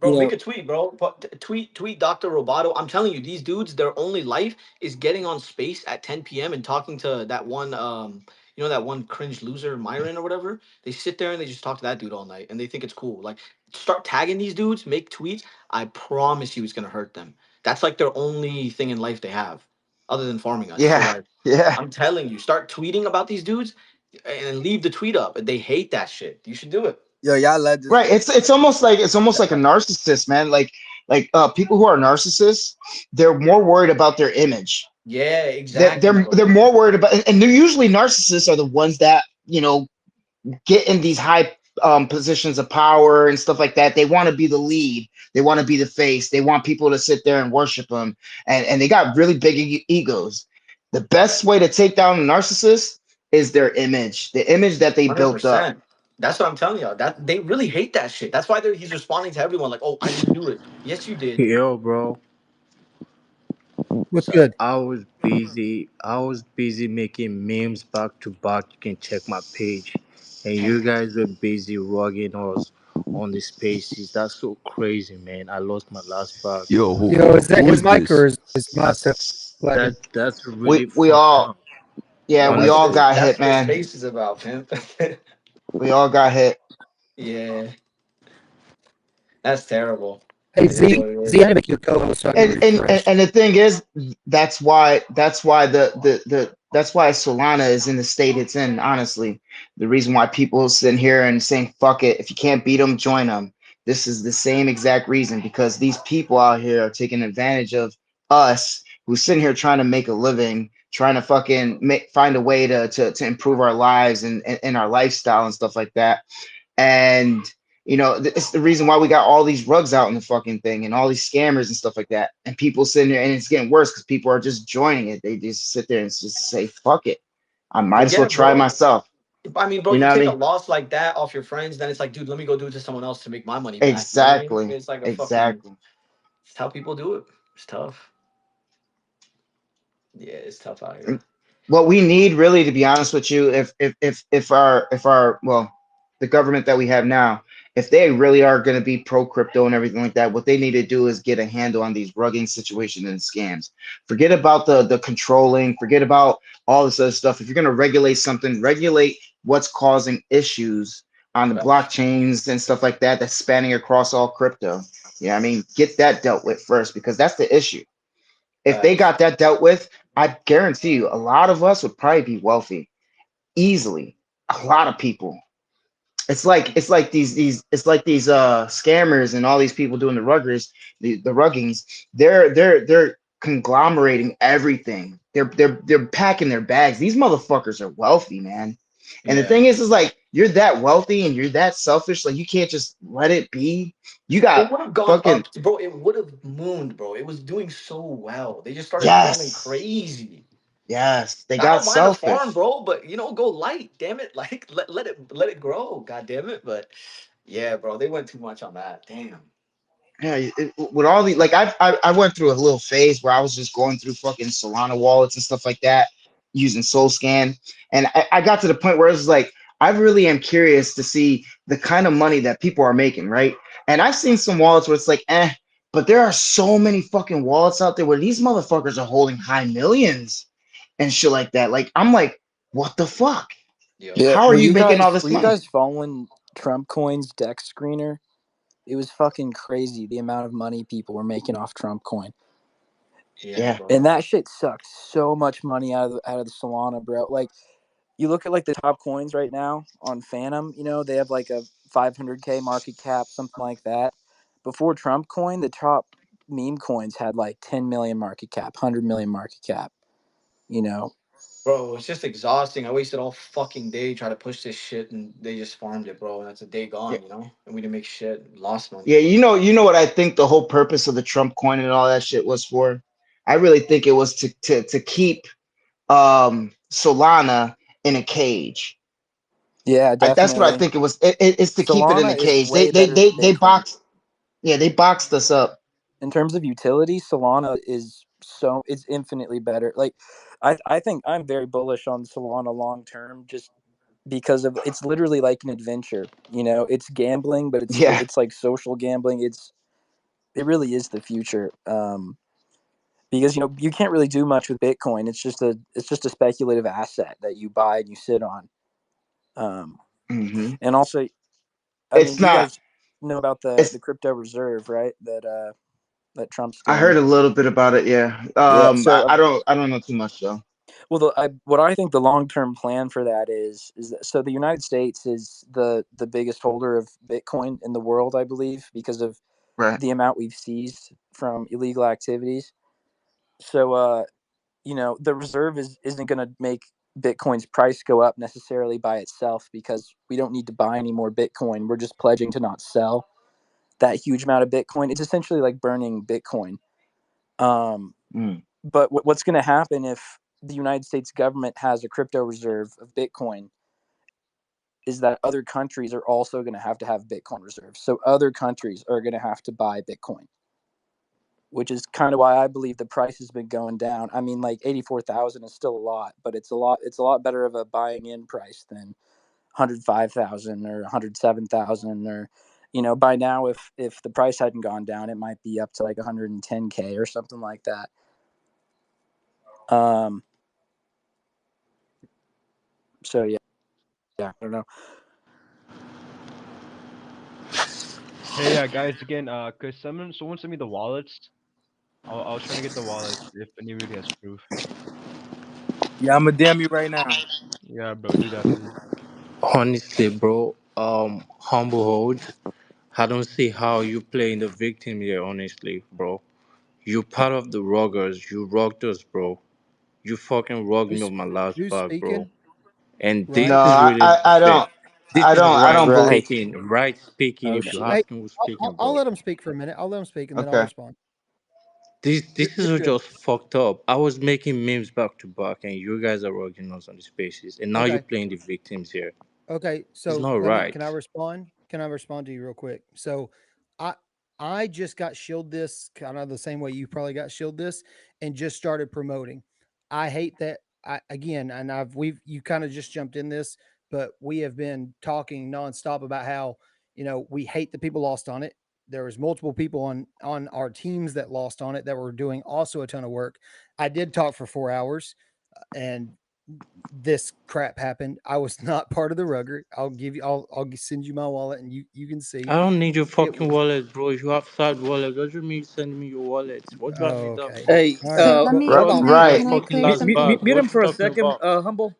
Bro, make a tweet, bro. Tweet Dr. Roboto. I'm telling you, these dudes, their only life is getting on space at 10 p.m. and talking to that one, that one cringe loser, Myron or whatever. They sit there and they just talk to that dude all night, and they think it's cool. Like, start tagging these dudes, make tweets. I promise you, it's gonna hurt them. That's like their only thing in life they have, other than farming us. Yeah, so like, yeah. I'm telling you, start tweeting about these dudes, and leave the tweet up. They hate that shit. You should do it. Yo, y'all led this. Right. It's almost like a narcissist, man. Like people who are narcissists, they're more worried about their image. Yeah, exactly. They're more worried about, and they're usually narcissists are the ones that get in these high positions of power and stuff like that. They want to be the lead. They want to be the face. They want people to sit there and worship them, and they got really big egos. The best way to take down a narcissist is their image, the image that they 100%. Built up. That's what I'm telling y'all. That they really hate that shit. That's why he's responding to everyone like, "Oh, I didn't do it." Yes, you did. Yo, bro. What's good? I was busy making memes back to back. You can check my page, and you guys were busy rugging us on the spaces. That's so crazy, man. I lost my last bag. Yo, is that his mic or is my stuff? That's really we all. Yeah, we all got hit, man. That's what space is about, man. We all got hit. Yeah. That's terrible. Hey, Z, I make you a co-host. And the thing is, that's why the That's why Solana is in the state it's in. Honestly, the reason why people sitting here and saying "fuck it," if you can't beat them, join them. This is the same exact reason, because these people out here are taking advantage of us, who's sitting here trying to make a living, trying to fucking find a way to improve our lives and our lifestyle and stuff like that. And it's the reason why we got all these rugs out in the fucking thing and all these scammers and stuff like that. And people sitting there, and it's getting worse because people are just joining it. They just sit there and just say, "Fuck it, I might as well try myself." I mean, bro, You you know what I take a mean? loss like that off your friends, then it's like, dude, let me go do it to someone else to make my money back. You know what I mean? Exactly. It's like a fucking. Exactly. It's how people do it. It's tough. Yeah, it's tough out here. What we need, really, to be honest with you, if our well, the government that we have now, if they really are going to be pro crypto and everything like that, what they need to do is get a handle on these rugging situations and scams. Forget about the controlling, forget about all this other stuff. If you're going to regulate something, regulate what's causing issues on the blockchains and stuff like that, that's spanning across all crypto. Yeah, I mean, get that dealt with first, because that's the issue. If they got that dealt with, I guarantee you a lot of us would probably be wealthy easily. A lot of people. It's like these scammers and all these people doing the ruggers, the ruggings. They're conglomerating everything. They're packing their bags. These motherfuckers are wealthy, man. And the thing is like, you're that wealthy and you're that selfish, like you can't just let it be. You got It would have gone up, bro. It would have mooned, bro. It was doing so well. They just started farming crazy. Yes, they I got don't mind a farm, selfish. bro, but go light, damn it. Like let it grow, god damn it. But yeah, bro, they went too much on that. Damn. Yeah, with all the like, I went through a little phase where I was just going through fucking Solana wallets and stuff like that, using SoulScan, and I got to the point where it was like, I really am curious to see the kind of money that people are making, right? And I've seen some wallets where it's like, but there are so many fucking wallets out there where these motherfuckers are holding high millions and shit like that. Like, I'm like, what the fuck? Yeah, How are you making all this were money? you guys following Trump Coin's Dex screener? It was fucking crazy the amount of money people were making off Trump Coin. Yeah. And that shit sucked so much money out of the Solana, bro. Like, you look at like the top coins right now on Phantom, they have like a 500K market cap, something like that. Before Trump Coin, the top meme coins had like 10 million market cap, 100 million market cap. Bro, it's just exhausting. I wasted all fucking day trying to push this shit, and they just farmed it, bro. And that's a day gone, and we didn't make shit, lost money. Yeah, you know what I think the whole purpose of the Trump coin and all that shit was for? I really think it was to keep Solana in a cage. Yeah, definitely. That's what I think it was. It's to keep it in a cage. They boxed. Yeah, they boxed us up. In terms of utility, Solana is infinitely better. Like, I think I'm very bullish on Solana long term, just because of it's literally like an adventure. It's gambling, but it's like social gambling. It really is the future. Because you can't really do much with Bitcoin. It's just a speculative asset that you buy and you sit on. And also, I mean, you guys know about the crypto reserve, right? That Trump's doing. I heard a little bit about it. Yeah. So I don't know too much though. Well, what I think the long-term plan for that is that, so the United States is the biggest holder of Bitcoin in the world, I believe, because of the amount we've seized from illegal activities. So, the reserve isn't going to make Bitcoin's price go up necessarily by itself, because we don't need to buy any more Bitcoin. We're just pledging to not sell that huge amount of Bitcoin. It's essentially like burning Bitcoin. But what's going to happen if the United States government has a crypto reserve of Bitcoin is that other countries are also going to have Bitcoin reserves. So other countries are going to have to buy Bitcoin, which is kind of why I believe the price has been going down. I mean, like 84,000 is still a lot, but it's a lot better of a buying in price than 105,000 or 107,000, or by now, if the price hadn't gone down, it might be up to like 110K or something like that. So yeah, I don't know. Hey, guys, again, could someone send me the wallets? I was trying to get the wallets if anybody has proof. Yeah, I'm gonna DM you right now. Yeah, bro, do that, please. Honestly, bro, humble hold. I don't see how you playing the victim here, honestly, bro. You part of the ruggers. You rocked us, bro. You fucking rocked me Who's on my last who's back, bro. speaking? And No, Right? this is really I unfair. don't. This is I right don't believe. Right. speaking. Right speaking. Oh If you're shit. Hey, asking who's I'll, speaking, I'll bro. let him speak for a minute. I'll let him speak and then I'll Okay. respond. This You're is good. just fucked up. I was making memes back to back, and you guys are rocking us on the spaces, and now you're Okay. playing the victims here. Okay. It's So not can I right. respond? Can I respond to you real quick? So I I just got shield this kind of the same way you probably got shield this and just started promoting. I hate that I again and you kind of just jumped in this, but we have been talking nonstop about how, we hate the people lost on it. There was multiple people on our teams that lost on it that were doing also a ton of work. I did talk for 4 hours and this crap happened. I was not part of the rugger. I'll send you my wallet and you can see I don't need your it fucking was. wallet, bro. If you have side wallet, doesn't mean send me your wallet. What do I need that Okay. for? Hey, All right. So let me I Right. was can on I my Right. can I fucking clear last something? bag. mute What him you for a talking second, about? humble.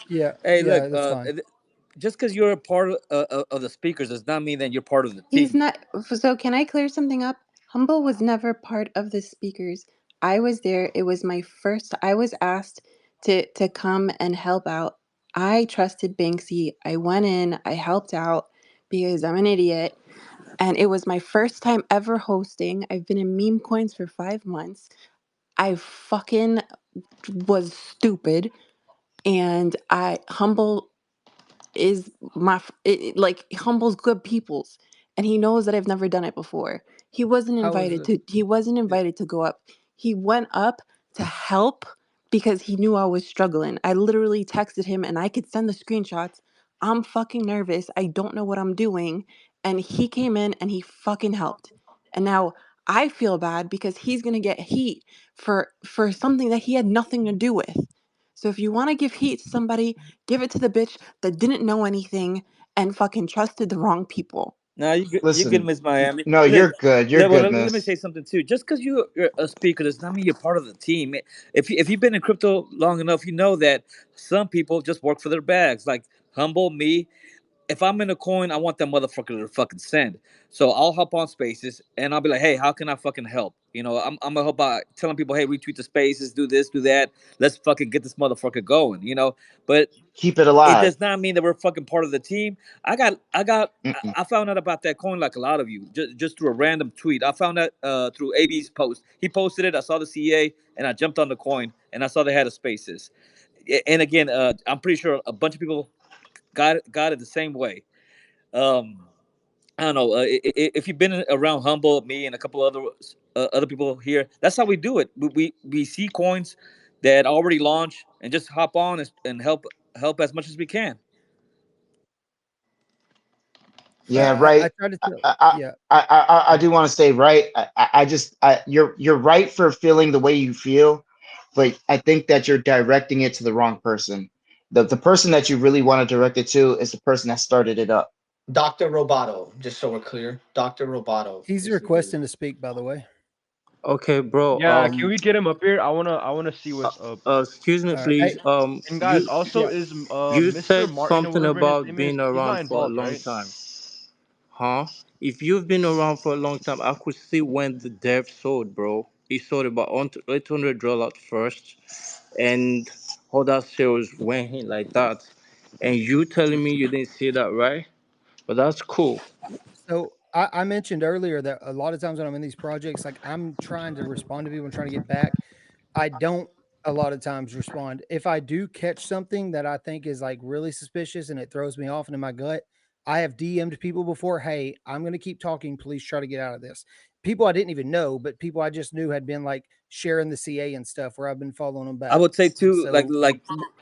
Yeah, Hey, look, yeah, that's fine. just because you're a part of the speakers does not mean that you're part of the He's team. not. So can I clear something up? Humble was never part of the speakers. I was there. It was my first. I was asked to come and help out. I trusted Banksy. I went in. I helped out because I'm an idiot. And it was my first time ever hosting. I've been in meme coins for 5 months. I fucking was stupid, and I humble is like Humble's good people's, and he knows that I've never done it before. How was it? He wasn't Yeah. invited to go up. He went up to help because he knew I was struggling. I literally texted him and I could send the screenshots. I'm fucking nervous. I don't know what I'm doing. And he came in and he fucking helped. And now I feel bad because he's gonna get heat for something that he had nothing to do with. So if you want to give heat to somebody, give it to the bitch that didn't know anything and fucking trusted the wrong people. No, you good, Listen. Miss Miami. No, Look, you're good. You're well, good, let me miss. say something too. Just because you're a speaker does not mean you're part of the team. If you've been in crypto long enough, you know that some people just work for their bags. Like humble me, if I'm in a coin, I want that motherfucker to fucking send. So I'll hop on spaces and I'll be like, hey, how can I fucking help? I'm gonna help out telling people, hey, retweet the spaces, do this, do that. Let's fucking get this motherfucker going. But Keep it it alive. does not mean that we're fucking part of the team. Mm-mm. I found out about that coin like a lot of you, just through a random tweet. I found out through AB's post. He posted it. I saw the CA and I jumped on the coin and I saw they had a spaces. And again, I'm pretty sure a bunch of people got it the same way. Um, I don't know if you've been around Humble, me, and a couple other people here. That's how we do it. We see coins that already launched and just hop on and help as much as we can. Yeah. I Right. tried to tell. I I Yeah. I do want to say right. I just you're right for feeling the way you feel, but I think that you're directing it to the wrong person. The person that you really want to direct it to is the person that started it up. Dr. Roboto, just so we're clear. Dr. Roboto He's is the dude. requesting to speak, by the way. Okay, bro. Yeah, can we get him up here? I wanna see what's up. Excuse me, All right. please. Hey, And guys, You also yeah. is you Mr. said Martin or something whatever his about name is. being He's not around for a involved, long right? time, huh? If you've been around for a long time, I could see when the dev sold, bro. He sold about $800 first, and other sales went in like that. And you telling me you didn't see that, right? But that's cool. So I mentioned earlier that a lot of times when I'm in these projects, like I'm trying to respond to people and trying to get back. I don't a lot of times respond. If I do catch something that I think is like really suspicious and it throws me off into my gut, I have DM'd people before, hey, I'm going to keep talking. Please try to get out of this. People I didn't even know, but people I just knew had been like sharing the CA and stuff where I've been following them I back. would say too, So,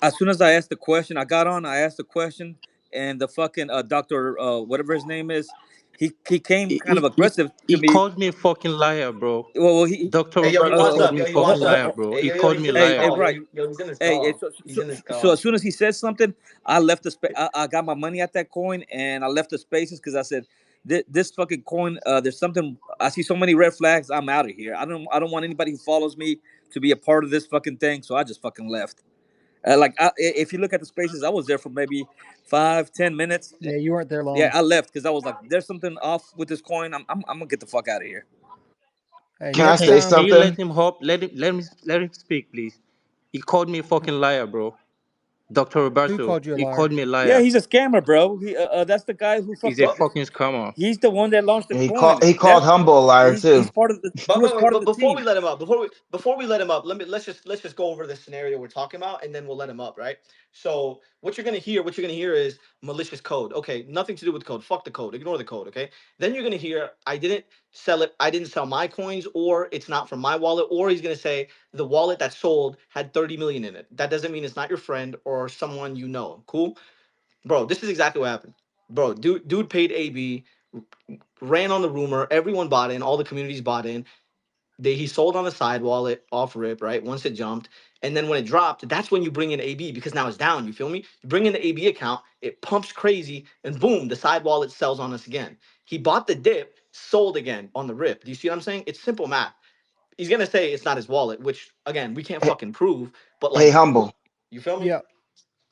as soon as I asked the question, I asked the question, and the fucking doctor, whatever his name is, he came He, kind of he, he, aggressive to he me. called me a fucking liar, bro. Well, he Dr. Hey, yo, he Roberto wants called up. me Yo, a he ho- fucking wants ho- up. liar, ho- bro. Hey, He yo, called he's me a in this hey, liar. call. right. Yo, he's in this Hey, call. He's in this so call. as soon as he said something, I left I got my money at that coin, and I left the spaces because I said, this fucking coin, there's something. I see so many red flags. I'm out of here. I don't want anybody who follows me to be a part of this fucking thing. So I just fucking left. If you look at the spaces, I was there for maybe 5-10 minutes. Yeah, you weren't there long. Yeah, I left because I was like, "There's something off with this coin. I'm gonna get the fuck out of here." Hey, Can I next say time, Can you something? let him hop? Let him speak, please. He called me a fucking liar, bro. Dr. who Roberto, called you a he liar? called me a Yeah, liar. he's a scammer, bro. That's the guy who He's fucked a up. But fucking scammer. He's the one that launched the He coin. called Humble a liar He's too. part of the. He But was part of but the before we team. let him up, before we let him up, let's just go over the scenario we're talking about, and then we'll let him up, right? So what you're gonna hear is malicious code. Okay, nothing to do with code. Fuck the code. Ignore the code. Okay. Then you're gonna hear I didn't sell it. I didn't sell my coins, or it's not from my wallet, or he's gonna say the wallet that sold had 30 million in it. That doesn't mean it's not your friend or someone you know. Cool, bro. This is exactly what happened, bro. Dude paid AB, ran on the rumor. Everyone bought in. All the communities bought in. He sold on the side wallet off rip, right? Once it jumped. And then when it dropped, that's when you bring in AB because now it's down. You feel me? You bring in the AB account, it pumps crazy, and boom, the side wallet sells on us again. He bought the dip, sold again on the rip. Do you see what I'm saying? It's simple math. He's gonna say it's not his wallet, which again, we can't Hey, fucking prove, but hey, like, Humble. you feel me? Yeah,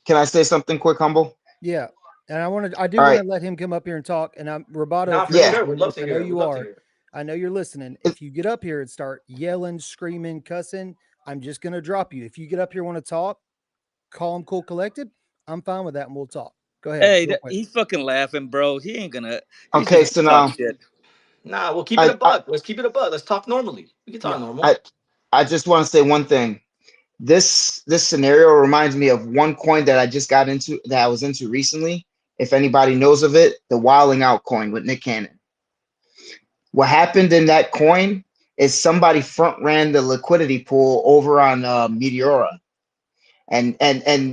Can I say something quick, Humble? yeah. And I do All want right. to let him come up here and talk. And I'm Roboto, Nah, if you're for Yeah. sure. We'd listening, love which to I hear know it. We'd you love to are, hear it. I know you're listening. It- If you get up here and start yelling, screaming, cussing, I'm just gonna drop you. If you get up here and want to talk, calm, cool, collected, I'm fine with that, and we'll talk. Go ahead, Hey, real quick. he's fucking laughing, bro. He ain't gonna. He's Okay. just So gonna talk now shit. Nah, we'll keep it I a I buck. Let's keep it a buck. Let's talk normally. We can talk Yeah. normal. I just want to say one thing. This scenario reminds me of one coin that I was into recently. If anybody knows of it, the Wilding Out coin with Nick Cannon. What happened in that coin is somebody front ran the liquidity pool over on Meteora, and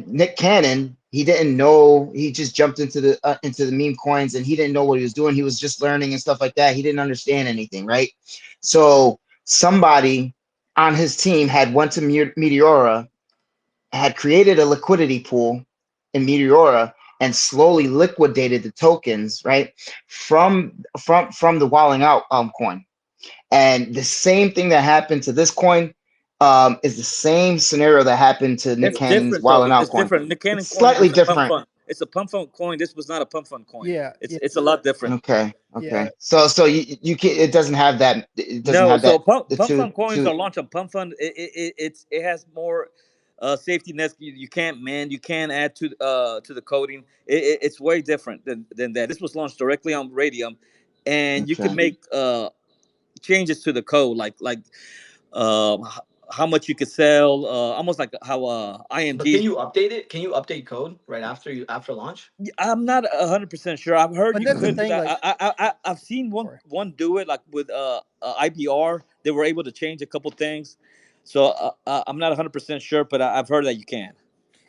Nick Cannon, he didn't know. He just jumped into the meme coins, and he didn't know what he was doing. He was just learning and stuff like that. He didn't understand anything, right? So somebody on his team had went to Meteora, had created a liquidity pool in Meteora, and slowly liquidated the tokens, right, from the Wilding Out coin. And the same thing that happened to this coin is the same scenario that happened to Nick It's Cannon's different though. Wilding Out It's coin. different. The Cannon It's coin slightly is a pump different. fund. It's a pump fund coin. This was not a pump fund coin. Yeah, It's a lot different. Okay. yeah. So you can it doesn't have that. It doesn't No, have so that. pump The pump two fund coins two. are launched on pump fund. It has more safety nets. You can't mend. You can't add to the coding. It's way different than that. This was launched directly on Radium, and you can Okay. make changes to the code like how much you could sell. Almost like how But can IMG. you update it? Can you update code right after launch? I'm not 100% sure. I've heard But you that's the could because thing, like, I've seen sorry. one do it like with IPR. They were able to change a couple things, so I'm not 100% sure, but I've heard that you can.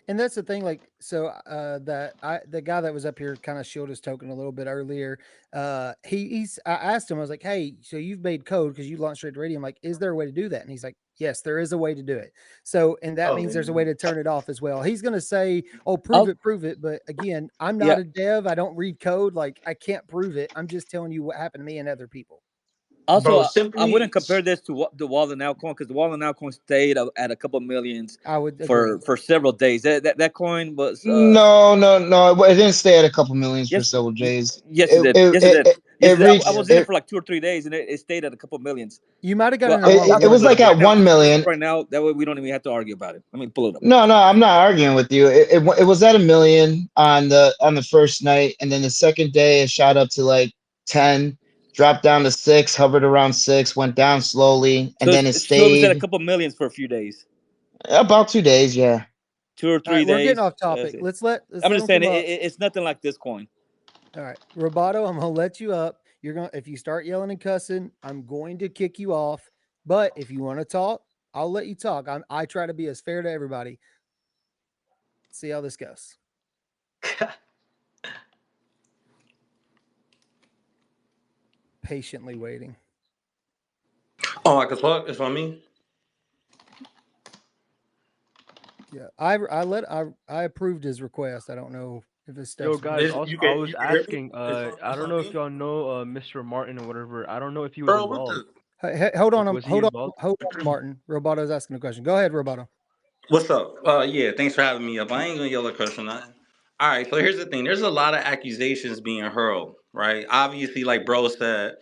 And that's the thing, like, so the guy that was up here kind of showed his token a little bit earlier. I asked him, I was like, hey, so you've made code because you launched straight to Radium. Like, is there a way to do that? And he's like, yes, there is a way to do it. So, and that Oh, means there's a then way to turn it off as well. He's gonna say, oh, I'll, prove it. But again, I'm yeah. not a dev. I don't read code. Like, I can't prove it. I'm just telling you what happened to me and other people. Also, bro, I wouldn't simply compare this to the Wall and Out coin because the Wall and Out coin stayed at a couple millions I would agree. for several days. That coin was No. It didn't stay at a couple millions for yes several days. yes it It did it yes it it, did it, yes it it did. I Yeah, reached was in it it. for like 2 or 3 days and it stayed at a couple millions. you might have got Well, in the wrong I'm It gonna was one. pull it like up at right now. I'm 1 gonna pull it up million. right now. That way we don't even have to argue about it. Let me pull it up. No, I'm not arguing with you. It was at 1 million on the first night, and then the second day it shot up to like 10, dropped down to 6, hovered around 6, went down slowly, and So then it so it was at a stayed couple millions for a few days, about 2 days. Yeah. 2 or All 3 right, we're getting days. off topic. See. Let's I'm let just him saying come up. it's nothing like this coin. All right, Roboto, I'm gonna let you up. You're gonna if you start yelling and cussing, I'm going to kick you off. But if you want to talk, I'll let you talk. I try to be as fair to everybody. See how this goes. Patiently waiting. Oh, I can talk. It's on me. Yeah, I approved his request. I don't know if his Yo, stuff's guys, This, working. also you I can was you can hear me. asking, I It's don't on know if me. y'all know Mr. Martin or whatever. I don't know if he was Bro, what involved. the? Hey, hold on, Was he involved? hold on, Martin. Roboto's asking a question. Go ahead, Roboto. What's up? Yeah, thanks for having me up. I ain't gonna yell a crush or nothing. All right, so here's the thing. There's a lot of accusations being hurled, right? Obviously, like bro said,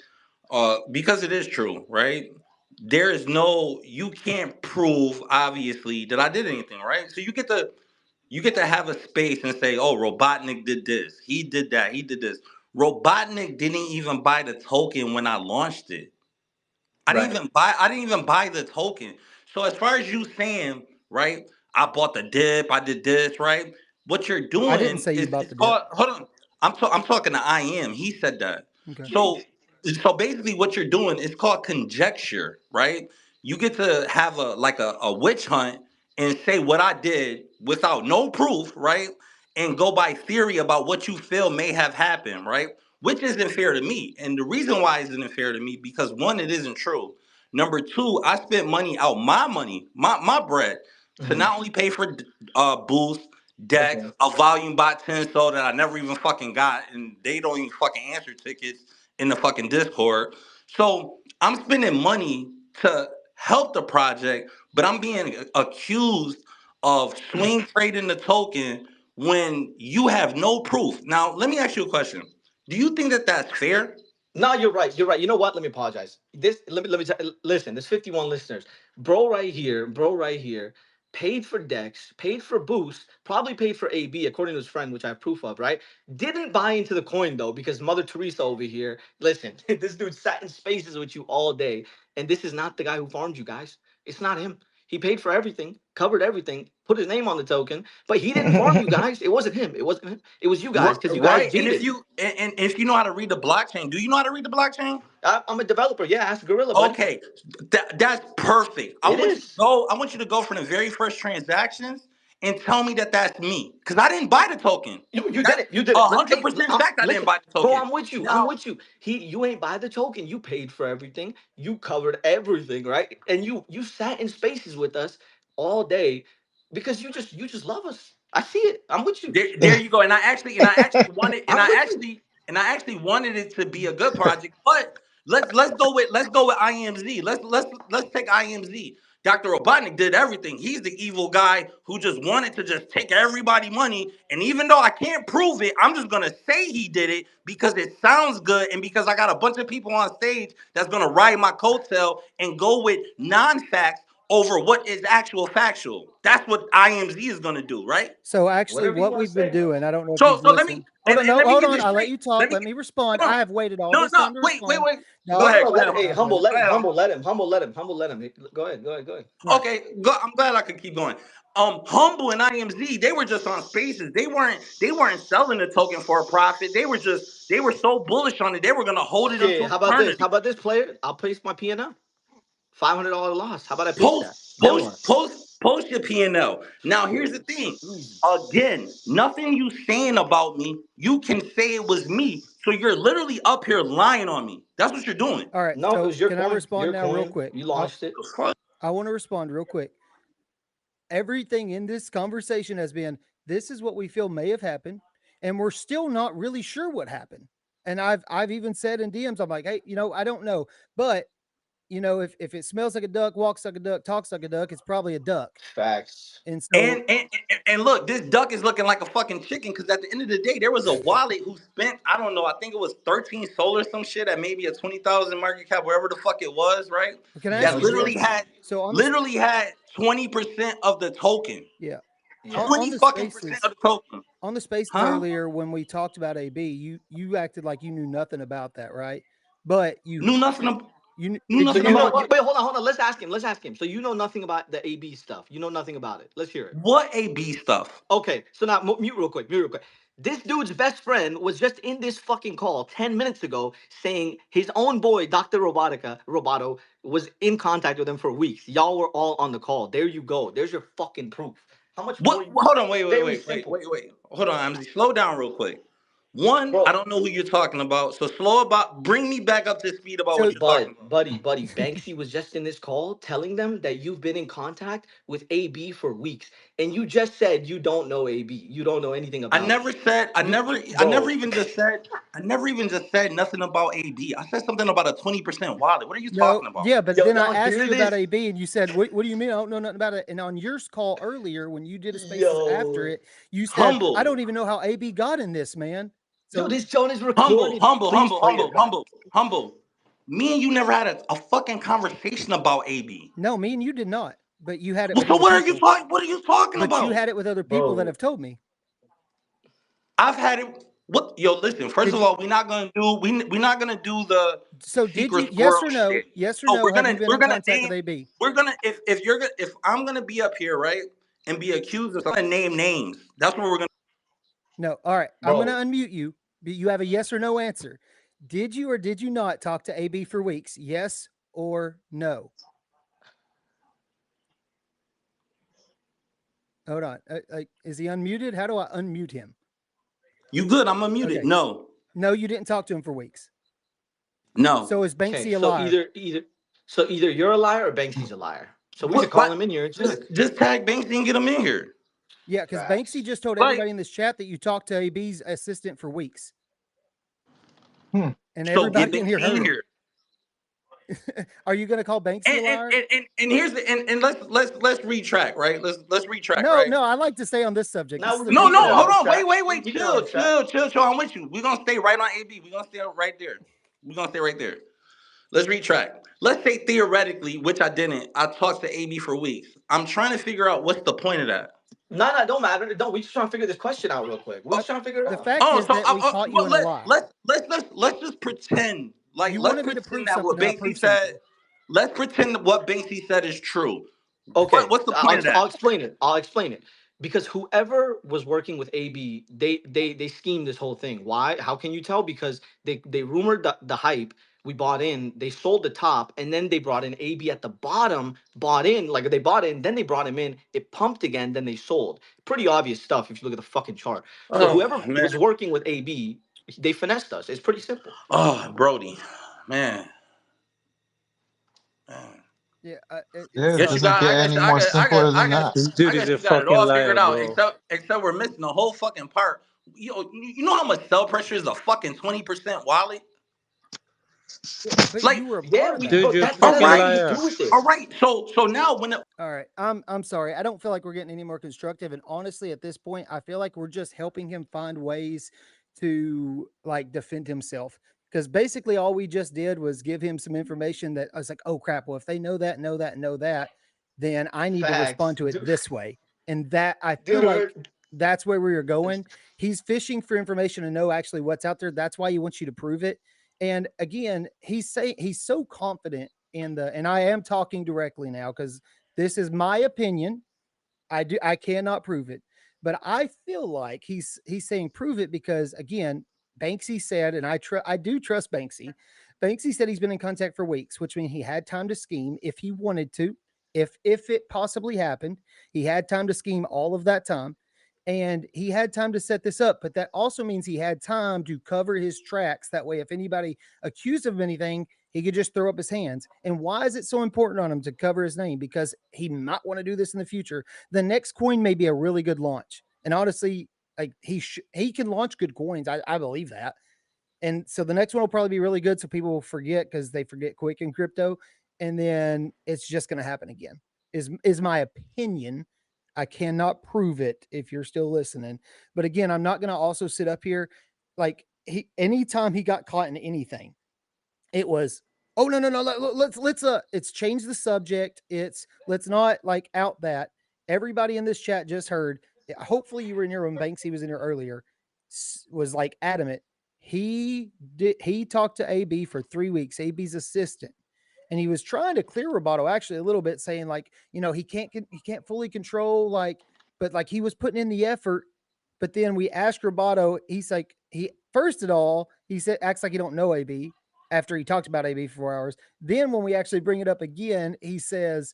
because it is true, right? There is no, you can't prove obviously that I did anything, right? So you get to have a space and say, oh, Robotnik did this, he did that, he did this. Robotnik didn't even buy the token when I launched it. Right. I didn't even buy the token. So as far as you saying, right, I bought the dip, I did this, right? What you're I didn't doing say you is bought it's the dip. called, hold on. I'm talking to I am. He said that. Okay. So basically what you're doing is called conjecture, right? You get to have a witch hunt and say what I did without no proof, right? And go by theory about what you feel may have happened, right? Which isn't fair to me. And the reason why it isn't fair to me, because one, it isn't true. Number two, I spent money, my bread, to Mhm. not only pay for boost, decks, Okay. a volume bot 10 so that I never even fucking got, and they don't even fucking answer tickets in the fucking Discord. So I'm spending money to help the project, but I'm being accused of swing trading the token when you have no proof. Now, let me ask you a question. Do you think that that's fair? No, you're right. You're right. You know what? Let me apologize. This listen. There's 51 listeners. Bro right here, paid for Dex, paid for Boost, probably paid for AB according to his friend, which I have proof of. Right? Didn't buy into the coin though because Mother Teresa over here. Listen, this dude sat in spaces with you all day, and this is not the guy who farmed you guys. It's not him. He paid for everything, covered everything, put his name on the token, but he didn't farm you guys. It wasn't him. It wasn't him. It was you guys because you guys Right. And cheated. if you know how to read the blockchain, do you know how to read the blockchain? I'm a developer. Yeah, ask Gorilla, buddy. Okay, that's perfect. It is. I want you to go from the very first transactions and tell me that that's me, because I didn't buy the token. You That's did it. You did it. 100% fact. I didn't Listen, buy the bro. token. I'm with you. I'm Now, with you. You ain't buy the token. You paid for everything. You covered everything, right? And you sat in spaces with us all day because you just love us. I see it. I'm with you. there you go. And I actually wanted I'm with you. and I actually wanted it to be a good project. But let's go with IMZ. Let's take IMZ. Dr. Robotnik did everything. He's the evil guy who just wanted to just take everybody money. And even though I can't prove it, I'm just gonna say he did it because it sounds good and because I got a bunch of people on stage that's gonna ride my coattail and go with non-facts over what is actual factual. That's what IMZ is gonna do, right? So actually, Whatever you what want to we've been say, bro. doing, I don't know if So you've so let me listened. Hold on, no, let me hold get on. this I'll let straight. you talk. Let me respond. Hold I on. have waited all No, this no, time to wait, respond. Go No, ahead, No, go ahead, hey, no, humble. no. Let go him. ahead. Humble. Let him. Humble. Let him. Humble. Let him. Go ahead. Go ahead. Go ahead. Right. Okay, I'm glad I could keep going. Humble and IMZ, they were just on spaces. They weren't selling the token for a profit. They were so bullish on it. They were gonna hold it Shit. until How about this? eternity. How about this player? I'll place my P&L. $500 loss. How about I pitch Post, that? Then post, what? post, post your P&L. Now here's the thing. Easy. Again, nothing you saying about me, you can say it was me. So you're literally up here lying on me. That's what you're doing. All right. No, it So was your can I coin. respond Your now, real coin. quick? You launched it. I want to respond real quick. Everything in this conversation has been, this is what we feel may have happened, and we're still not really sure what happened. And I've even said in DMs, I'm like, hey, I don't know, but if it smells like a duck, walks like a duck, talks like a duck, it's probably a duck. Facts. And so, And look, this duck is looking like a fucking chicken because at the end of the day, there was a wallet who spent, I don't know, I think it was 13 solar some shit at maybe a 20,000 market cap, wherever the fuck it was, right? can I Yeah, ask That we you see this? it. literally had 20% of the token. Yeah. Yeah. 20 fucking percent of the token. On the spaces Huh? earlier when we talked about AB, you acted like you knew nothing about that, right? But you Knew nothing So you know about what? Wait, hold on. Let's ask him. Let's ask him. So you know nothing about the AB stuff. You know nothing about it. Let's hear it. what AB stuff. Okay. So now mute real quick. Mute real quick. This dude's best friend was just in this fucking call 10 minutes ago saying his own boy, Dr. Roboto, was in contact with him for weeks. Y'all were all on the call. There you go. There's your fucking proof. How much more? Hold on, wait. Very simple. Hold on, Amzi. Slow down real quick. One, Bro, I don't know who you're talking about. So bring me back up to speed about what So you're talking about. buddy, Banksy was just in this call telling them that you've been in contact with AB for weeks, and you just said you don't know AB. You don't know anything I about him. never said I You, never bro, even just said I never even just said nothing about AB. I said something about a 20% wallet. What are you no, talking about? yeah, but yo, then I y'all asked hear you about this? AB, and you said, "What do you mean? I don't know nothing about it." And on your call earlier, when you did a spaces after Yo, it, you said, "I Humble. don't even know how AB got in this, man." yo, So this Joan is Humble, recorded. humble, Please humble, play it humble, back. humble, humble. Me and you never had a fucking conversation about AB. no, me and you did not, but you had it with So other what are you people. talking? What are you talking But you about? had it with other people that Bro, have told me. I've had it. What? Yo, listen. First Did of you? all, we're not gonna do the So did secret you? Yes squirrel or no? shit. Yes or So no? Have you been in contact with AB? we're gonna if you're gonna if I'm gonna be up here, right, and be accused of something, name names. That's what we're gonna. No. All right. I'm going to bro, unmute you. But you have a yes or no answer. Did you or did you not talk to AB for weeks? Yes or no? Hold on. Is he unmuted? How do I unmute him? You good? I'm unmuted. Okay. No. No, you didn't talk to him for weeks. No. So is okay. Banksy a So liar? either you're a liar or Banksy's a liar. So we should What? call What? him in here and check. Just tag Banksy and get him in here. Yeah, because Banksy Facts. just told Like, everybody in this chat that you talked to AB's assistant for weeks. Hmm. And so get everybody in here Banksy in heard here. it. Are you going to call Banksy a liar? And here's the and let's retract, right? Let's retract, No, right? no, I like to stay on this subject. This Now is we, a No, we good can no, get on hold subject. this on, track. wait, We can get on this track. chill. I'm with you. We're gonna stay right on AB. We're gonna stay right there. We're gonna stay right there. Let's retract. Let's say theoretically, which I didn't, I talked to AB for weeks. I'm trying to figure out what's the point of that. No, don't matter. Don't. We just trying to figure this question out real quick. We Uh, just trying to figure it the out. fact Oh, is so that we caught you well, in a lie. let's just pretend You let's wanted me to pretend prove that what something, not Banksy prove something. said. Let's pretend what Banksy said is true. Okay, What's the point of that? I'll explain it. I'll explain it. Because whoever was working with AB, they schemed this whole thing. Why? How can you tell? Because they rumored the hype. We bought in. They sold the top, and then they brought in AB at the bottom. Bought in, like they bought in. Then they brought him in. It pumped again. Then they sold. Pretty obvious stuff if you look at the fucking chart. So Oh whoever man. was working with AB, they finessed us. It's pretty simple. Oh, Brody, man. Yeah, Yeah, it Yes, you doesn't got. get I any guess. more simpler than that. This dude I is guess a you got it fucking all liar, figured out. bro. Except we're missing the whole fucking part. You know how much sell pressure is a fucking 20% wallet. but Like, you were a Yeah, part of we. that. Dude, But you're a that all has fucking right, nothing to liar. do with this. all right. So now when All right. I'm sorry. I don't feel like we're getting any more constructive. And honestly, at this point, I feel like we're just helping him find ways to like defend himself. Because basically all we just did was give him some information that I was like, oh crap, well, if they know that, then I need to respond Facts, to it this way. And that I feel like dude. that's where we were going. He's fishing for information to know actually what's out there. That's why he wants you to prove it. And again, he's so confident in and I am talking directly now because this is my opinion. I cannot prove it, but I feel like he's saying prove it because again, Banksy said, and I do trust Banksy. Banksy said he's been in contact for weeks, which means he had time to scheme if he wanted to. If it possibly happened, he had time to scheme all of that time. And he had time to set this up, but that also means he had time to cover his tracks. That way, if anybody accused of anything, he could just throw up his hands. And why is it so important on him to cover his name? Because he might want to do this in the future. The next coin may be a really good launch. And honestly, like he can launch good coins. I believe that. And so the next one will probably be really good. So people will forget because they forget quick in crypto. And then it's just going to happen again is my opinion. I cannot prove it if you're still listening. But again, I'm not going to also sit up here like anytime he got caught in anything, it was, oh no, let's it's change the subject. Let's not like out that. Everybody in this chat just heard. Hopefully you were in here when Banksy was in here earlier, was like adamant. He talked to AB for 3 weeks, AB's assistant. And he was trying to clear Roboto actually a little bit, saying like, he can't fully control, like, but like he was putting in the effort. But then we asked Roboto, he's like, first of all, he said acts like he don't know AB after he talked about AB for 4 hours. Then when we actually bring it up again, he says,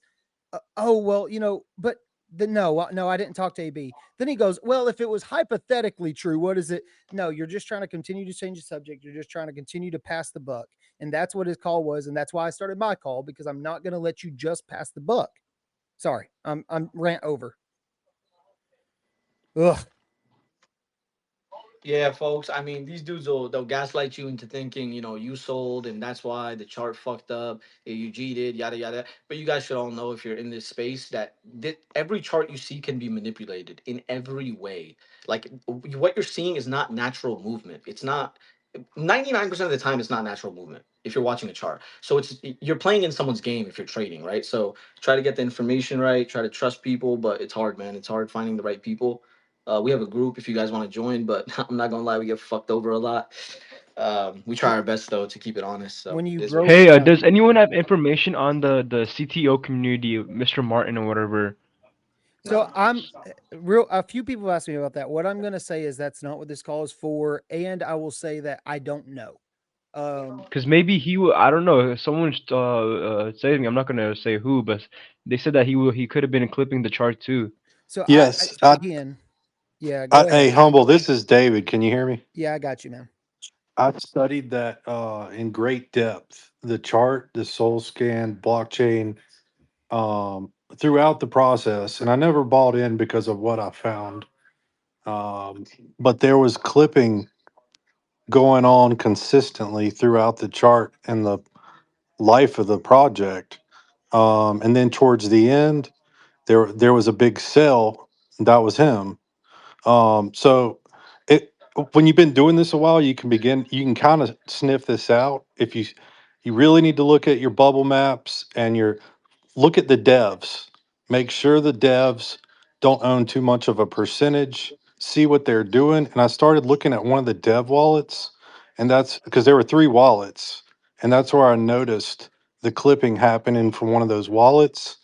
oh well, but No, I didn't talk to AB. Then he goes, well, if it was hypothetically true, what is it? No, you're just trying to continue to change the subject. You're just trying to continue to pass the buck. And that's what his call was. And that's why I started my call, because I'm not going to let you just pass the buck. Sorry, I'm rant over. Ugh. Yeah, folks. I mean, these dudes they'll gaslight you into thinking, you sold, and that's why the chart fucked up. You cheated, yada yada. But you guys should all know, if you're in this space, that every chart you see can be manipulated in every way. Like, what you're seeing is not natural movement. It's not. 99% of the time, it's not natural movement if you're watching a chart. So you're playing in someone's game if you're trading, right? So try to get the information right. Try to trust people, but it's hard, man. It's hard finding the right people. We have a group if you guys want to join, but I'm not gonna lie, we get fucked over a lot. We try our best though to keep it honest. So when you it is grow, what it is. Does anyone have information on the CTO community, Mr. Martin or whatever? So a few people asked me about that. What I'm going to say is that's not what this call is for. And I will say that I don't know. Because maybe I don't know. Someone said me. I'm not gonna say who, but they said that he could have been clipping the chart too. So Yes. again, yeah. Go ahead. Hey, Humble, this is David. Can you hear me? Yeah, I got you, man. I've studied that in great depth. The chart, the soul scan, blockchain, throughout the process, and I never bought in because of what I found. But there was clipping going on consistently throughout the chart and the life of the project. And then towards the end, there was a big sell. That was him. So it when you've been doing this a while, you can kind of sniff this out. If you really need to look at your bubble maps and look at the devs. Make sure the devs don't own too much of a percentage. See what they're doing. And I started looking at one of the dev wallets, and that's because there were 3 wallets, and that's where I noticed the clipping happening from one of those wallets.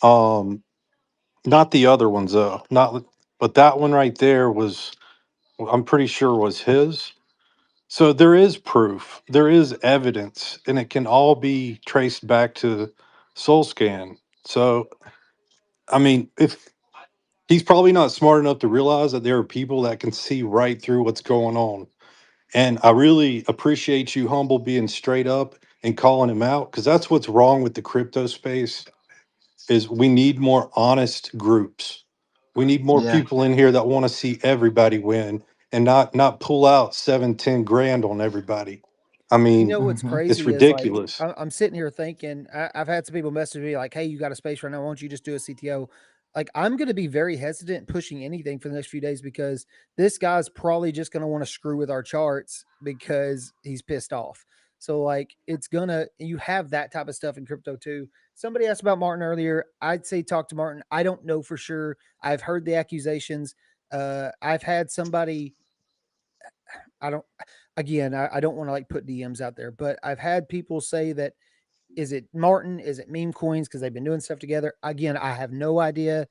Not the other ones though. But that one right there I'm pretty sure was his. So there is proof, there is evidence, and it can all be traced back to SoulScan. So, I mean, if he's probably not smart enough to realize that there are people that can see right through what's going on. And I really appreciate you, Humble, being straight up and calling him out, because that's what's wrong with the crypto space is we need more honest groups. We need more Yeah. people in here that want to see everybody win and not pull out 7-10 grand on everybody. I mean, what's crazy it's is ridiculous. like I'm sitting here thinking, I've had some people message me like, hey, you got a space right now, why don't you just do a CTO? Like, I'm going to be very hesitant pushing anything for the next few days, because this guy's probably just going to want to screw with our charts because he's pissed off. So like, you have that type of stuff in crypto too. Somebody asked about Martin earlier. I'd say talk to Martin. I don't know for sure. I've heard the accusations. I've had somebody, I don't want to like put DMs out there, but I've had people say that, is it Martin? Is it meme coins? Because they've been doing stuff together. Again, I have no idea.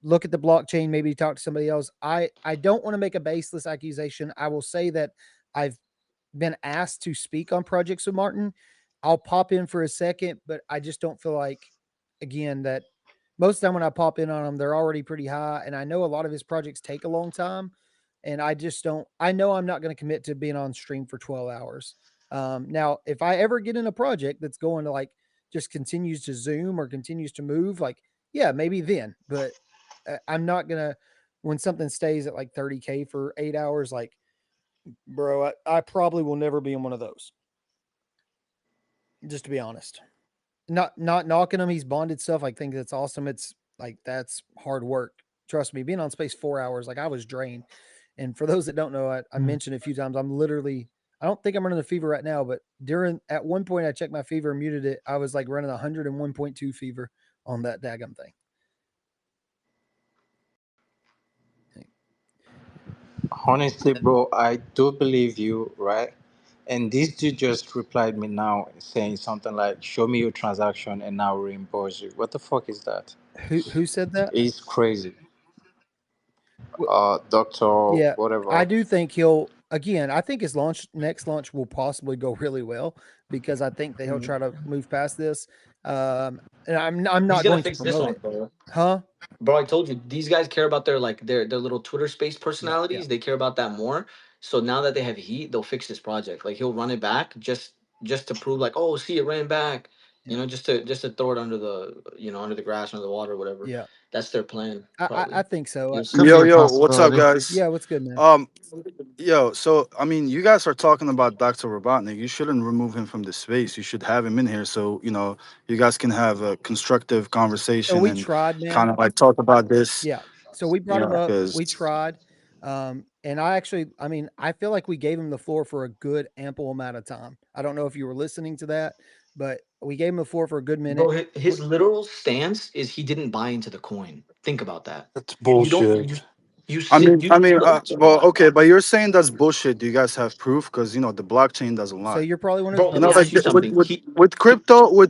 Look at the blockchain, maybe talk to somebody else. I don't want to make a baseless accusation. I will say that I've been asked to speak on projects with Martin. I'll pop in for a second, but I just don't feel like, again, that most of the time when I pop in on them, they're already pretty high. And I know a lot of his projects take a long time. And I know I'm not going to commit to being on stream for 12 hours. Now, if I ever get in a project that's going to like just continues to zoom or continues to move, like, yeah, maybe then, but I'm not going to, when something stays at like 30K for 8 hours, like, bro, I probably will never be in one of those. Just to be honest, not knocking him. He's bonded stuff. I think that's awesome. It's like, that's hard work. Trust me, being on space 4 hours, like I was drained. And for those that don't know, I mentioned a few times, I don't think I'm running a fever right now, but at one point I checked my fever and muted it. I was like running 101.2 fever on that daggum thing. Honestly, bro, I do believe you, right? And this dude just replied me now saying something like, show me your transaction and I'll reimburse you. What the fuck is that? Who said that? It's crazy. Doctor, Yeah, whatever. I do think I think his next launch will possibly go really well, because I think that he'll try to move past this. And I'm He's not gonna going to fix this promote one, it. bro. Huh? Bro, I told you these guys care about their like their little Twitter space Yeah. personalities. They care about that more. So now that they have heat, they'll fix this project. Like he'll run it back just to prove like, oh, see, it ran back. You know, just to throw it under the under the grass, under the water, whatever. Yeah. That's their plan, I probably. think so. You'll see. Yo, yo, what's up, guys? Yeah, what's good, man? Yo, so I mean, you guys are talking about Dr. Robotnik. You shouldn't remove him from the space. You should have him in here so you guys can have a constructive So conversation we and tried, kind man. of like talk about this. Yeah. So we brought him up. Because We tried. And I mean, I feel like we gave him the floor for a good, ample amount of time. I don't know if you were listening to that, but we gave him the floor for a good minute. Bro, his literal stance is he didn't buy into the coin. Think about that. That's You don't bullshit. you I sit mean, you I mean, look, well, okay, but you're saying that's bullshit. Do you guys have proof? Because the blockchain doesn't So lie. you're probably one of bro. the Let me biggest ask you people. something. With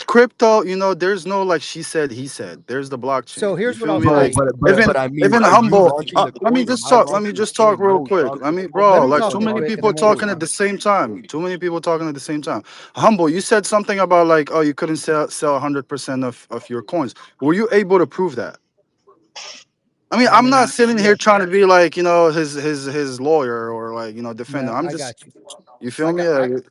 crypto, there's no like she said, he said. There's the blockchain. So You here's what feel I'll me? Bro, say. Even I mean, even are you humble. launching the Let me coin? just Am I talk. Let me launching the just talk coin? real No, quick. dog. Let me, Let bro. me Like talk too real many quick, and people then we'll move talking at on. the same time. Too many people talking at the same time. Humble, you said something about like, oh, you couldn't sell 100% of your coins. Were you able to prove that? I mean, I I'm mean, not sitting here yeah, trying to be like, his lawyer or like, defend him. no, I'm I just, got you. you feel I me? got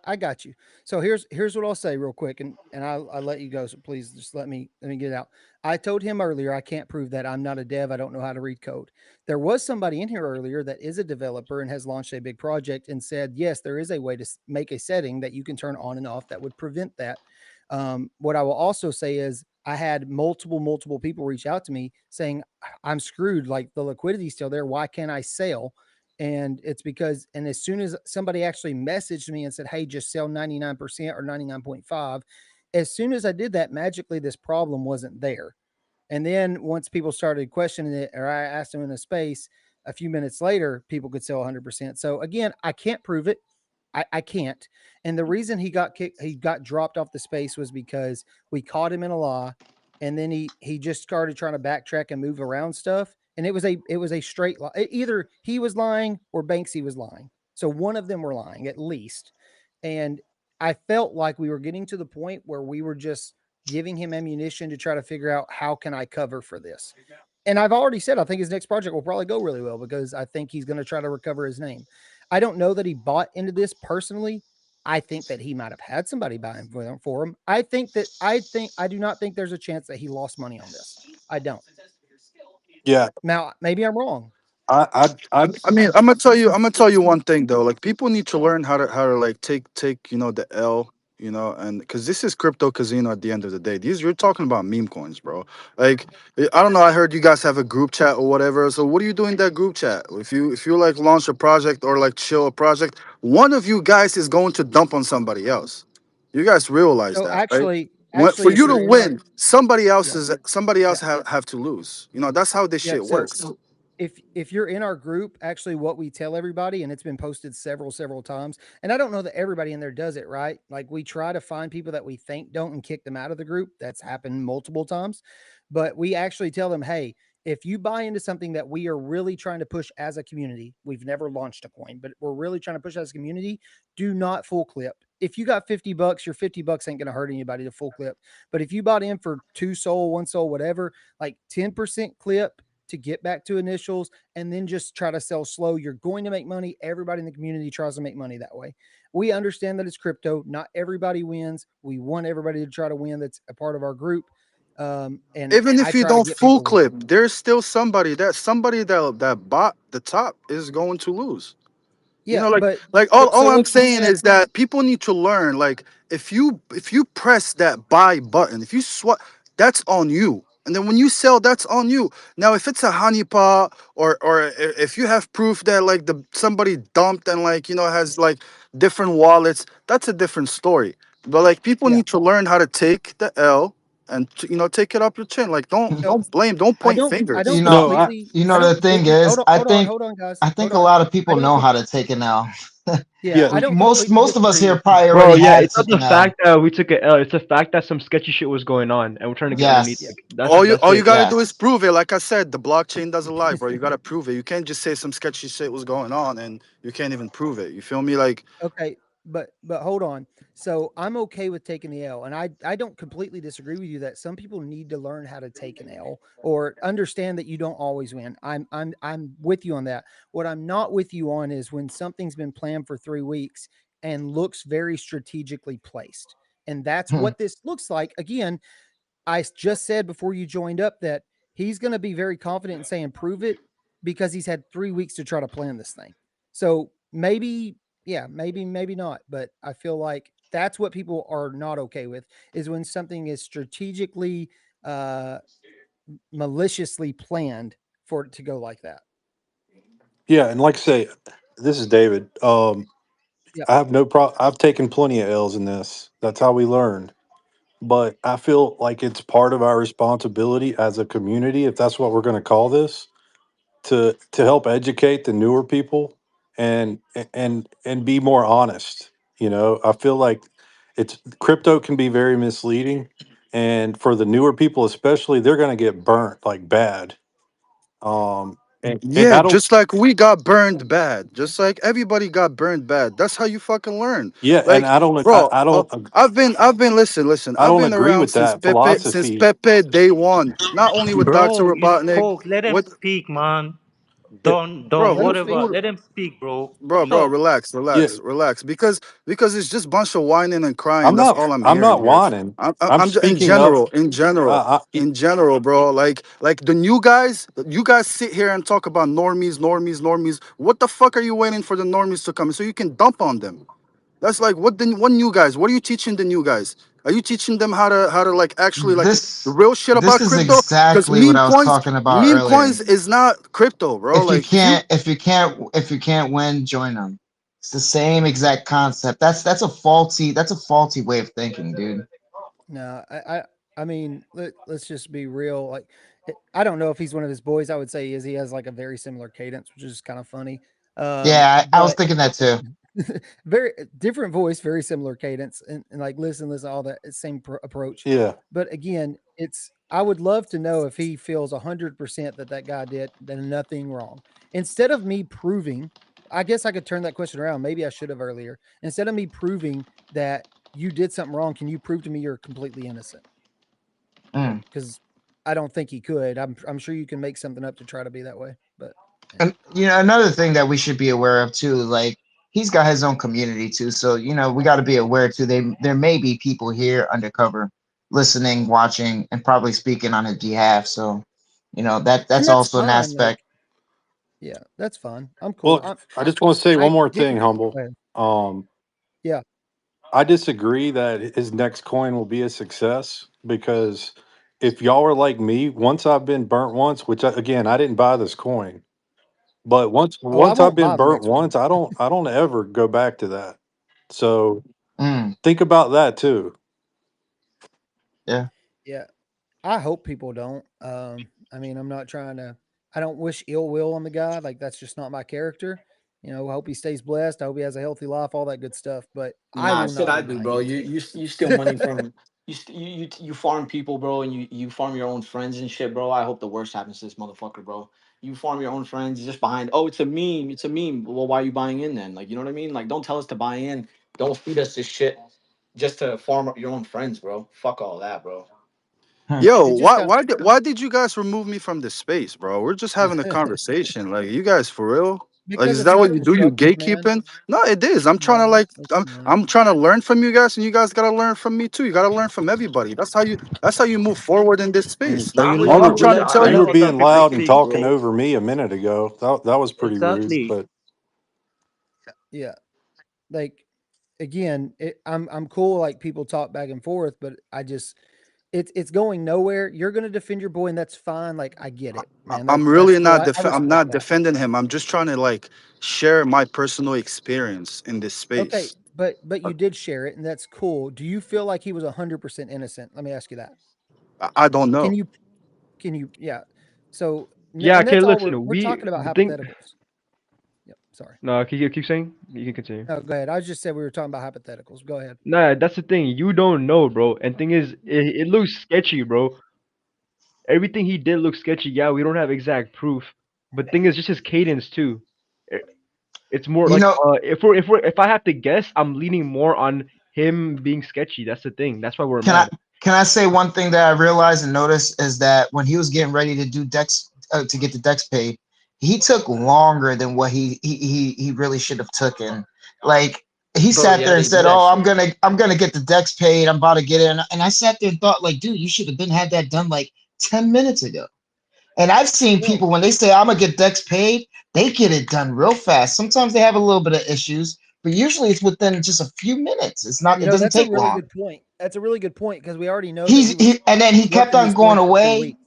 I got you. So here's what I'll say real quick, and I'll let you go. So please just let me get it out. I told him earlier I can't prove that. I'm not a dev. I don't know how to read code. There was somebody in here earlier that is a developer and has launched a big project and said yes, there is a way to make a setting that you can turn on and off that would prevent that. What I will also say is I had multiple people reach out to me saying I'm screwed. Like the liquidity's still there. Why can't I sell? And it's because, and as soon as somebody actually messaged me and said, hey, just sell 99% or 99.5, as soon as I did that, magically this problem wasn't there. And then once people started questioning it, or I asked them in a space, a few minutes later, people could sell 100%. So again, I can't prove it. I can't. And the reason he got dropped off the space was because we caught him in a lie, and then he just started trying to backtrack and move around stuff. And it was a straight lie. Either he was lying or Banksy was lying. So one of them were lying at least. And I felt like we were getting to the point where we were just giving him ammunition to try to figure out how can I cover for this. And I've already said I think his next project will probably go really well because I think he's going to try to recover his name. I don't know that he bought into this personally. I think that he might have had somebody buying for him. I do not think there's a chance that he lost money on this. I don't. Yeah. Now, maybe I'm wrong. I mean, I'm gonna tell you one thing though. Like people need to learn how to like take the L, and because this is crypto casino at the end of the day. You're talking about meme coins, bro. Like I don't know. I heard you guys have a group chat or whatever. So what are you doing in that group chat? If you like launch a project or like chill a project, one of you guys is going to dump on somebody else. You guys realize So that, right? For actually, if you to you're in our, win, somebody else yeah. have to lose. That's how this Yeah. shit works. If you're in our group, actually what we tell everybody, and it's been posted several times, and I don't know that everybody in there does it, right? Like we try to find people that we think don't and kick them out of the group. That's happened multiple times. But we actually tell them, hey, if you buy into something that we are really trying to push as a community, we've never launched a coin, but we're really trying to push as a community, do not full clip. If you got $50, your $50 ain't gonna hurt anybody to full clip. But if you bought in for 2 SOL, 1 SOL, whatever, like 10% clip to get back to initials and then just try to sell slow, you're going to make money. Everybody in the community tries to make money that way. We understand that it's crypto. Not everybody wins. We want everybody to try to win that's a part of our group. And even if I you try to don't get full people clip, there's still somebody that bought the top is going to lose. Yeah, Like all I'm saying is that people need to learn. Like if you press that buy button, if you swap, that's on you. And then when you sell, that's on you. Now, if it's a honeypot or if you have proof that like somebody dumped and like has like different wallets, that's a different story. But like people need to learn how to take the L and take it up your chin. Like don't blame, don't point fingers. The thing is, hold on, guys. I think a lot of people know how to take it now. Yeah, I don't most of us disagree here with you. probably Bro, already yeah, had it's not the taken fact that we took an L. It's the fact that some sketchy shit was going on, and we're trying to get underneath. Yes. Like, All you it. gotta do is prove it. Like I said, the blockchain doesn't lie, bro. You gotta prove it. You can't just say some sketchy shit was going on and you can't even prove it. You feel me? Like, Okay. but hold on. So I'm okay with taking the L, and I don't completely disagree with you that some people need to learn how to take an L or understand that you don't always win. I'm with you on that. What I'm not with you on is when something's been planned for 3 weeks and looks very strategically placed. And that's what this looks like. Again, I just said before you joined up that he's going to be very confident in saying prove it because he's had 3 weeks to try to plan this thing. So maybe, yeah, maybe not. But I feel like that's what people are not okay with is when something is strategically, maliciously planned for it to go like that. Yeah, and like I say, this is David. Yep. I have no problem. I've taken plenty of L's in this. That's how we learn. But I feel like it's part of our responsibility as a community, if that's what we're going to call this, to help educate the newer people and be more honest. You know, I feel like it's crypto can be very misleading, and for the newer people especially, they're going to get burnt like bad. And Yeah, I don't. just like we got burned bad, just like everybody got burned bad. That's how you fucking learn. Yeah, and Like, I don't. bro, I've been listen. I I've don't been agree around with that philosophy. Since Pepe day one. Not only with Doctor Bro, you Robotnik, spoke. Let him with speak, man. Yeah, Don't bro, Let him who, worry speak. about. who, Let him speak, bro. bro, What's bro, up? relax, yeah. relax, because it's just bunch of whining and crying. I'm That's not. all I'm I'm hearing not here. whining. I'm I'm just speaking up. in general, bro. Like the new guys, you guys sit here and talk about normies. What the fuck are you waiting for the normies to come so you can dump on them? That's like what new guys? What are you teaching the new guys? Are you teaching them how to like actually like the This real shit this about is crypto? Because exactly what I was talking about meme earlier. coins is not crypto, bro. If you Like if you can't win, join them. It's the same exact concept. That's a faulty way of thinking, dude. No, I mean, let's just be real. Like, I don't know if he's one of his boys. I would say he is. He has like a very similar cadence, which is kind of funny. Yeah, I was But thinking that too. very different voice, very similar cadence, and like listen, all that same approach. Yeah. But again, I would love to know if he feels 100% that guy did then nothing wrong. Instead of me proving, I guess I could turn that question around. Maybe I should have earlier. Instead of me proving that you did something wrong, can you prove to me you're completely innocent? Because I don't think he could. I'm sure you can make something up to try to be that way. But And another thing that we should be aware of too, like he's got his own community too. So, we got to be aware too. There may be people here undercover listening, watching, and probably speaking on his behalf. So, that's that's also an fine. Like, aspect. yeah, that's fine. I'm cool. Look, I just want to say one more thing, humble. Go ahead. Um, Yeah. I disagree that his next coin will be a success because if y'all are like me, once I've been burnt once, which again I didn't buy this coin, but once Oh, I I've won't been buy the burnt next one. once, I don't ever go back to that. So Mm, think about that too. yeah. Yeah. I hope people don't. I mean, I don't wish ill will on the guy. Like that's just not my character. I hope he stays blessed. I hope he has a healthy life, all that good stuff. But I Nah, will shit, not I be do, buying bro. You anything. you you steal money from you farm people, bro, and you farm your own friends and shit, bro. I hope the worst happens to this motherfucker, bro. You farm your own friends you're just behind. Oh, it's a meme. It's a meme. Well, why are you buying in then? Like, you know what I mean? Like, don't tell us to buy in. Don't feed us this shit just to farm up your own friends, bro. Fuck all that, bro. Yo, It just got why did you guys remove me from this space, bro? We're just having a conversation. Like, you guys for real? Like, because is it's that what not you do? You constructive, man. gatekeeping? No, it is. I'm trying to No, like it's not. I'm trying to learn from you guys, and you guys gotta learn from me too. You gotta learn from everybody. That's how you move forward in this space. So Like, you I'm let with all I'm you. trying to tell you You let were you. other being people loud and speak, talking bro. over me a minute ago. That was pretty rude. Exactly. But Yeah. Like again, I'm cool. Like people talk back and forth, but it's going nowhere. You're gonna defend your boy, and that's fine. Like I get it, man. I'm That's really cool. not I I'm respect not that. defending him. I'm just trying to like share my personal experience in this Okay, space. but you did share it, and that's cool. Do you feel like he was 100% innocent? Let me ask you that. I don't Can know. you can you yeah. So Yeah. and Okay. that's all Listen, we're talking about the thing. hypotheticals. Yep, sorry. No, can you keep saying? You can continue. No, go ahead. I just said we were talking about hypotheticals. Go ahead. Nah, that's the thing. You don't know, bro. And thing is, it looks sketchy, bro. Everything he did looks sketchy. Yeah, we don't have exact proof, but thing is, just his cadence too. Eh, It's more You like know, if I have to guess, I'm leaning more on him being sketchy. That's the thing. That's why we're can I mad. can I say one thing that I realized and noticed is that when he was getting ready to do Dex to get the Dex paid, he took longer than what he really should have taken. Like he Bro, sat yeah, there and they do said, that "Oh, shit. I'm gonna get the Dex paid. I'm about to get in." And I sat there and thought, like, dude, you should have been had that done like 10 minutes ago. And I've seen Well, people when they say I'm gonna get Dex paid, they get it done real fast. Sometimes they have a little bit of issues, but usually it's within just a few minutes. It's not. you It know, doesn't that's a take really long. good point. That's a really good point because we already know that he was And then he kept working on this going coin for 3 away, weeks.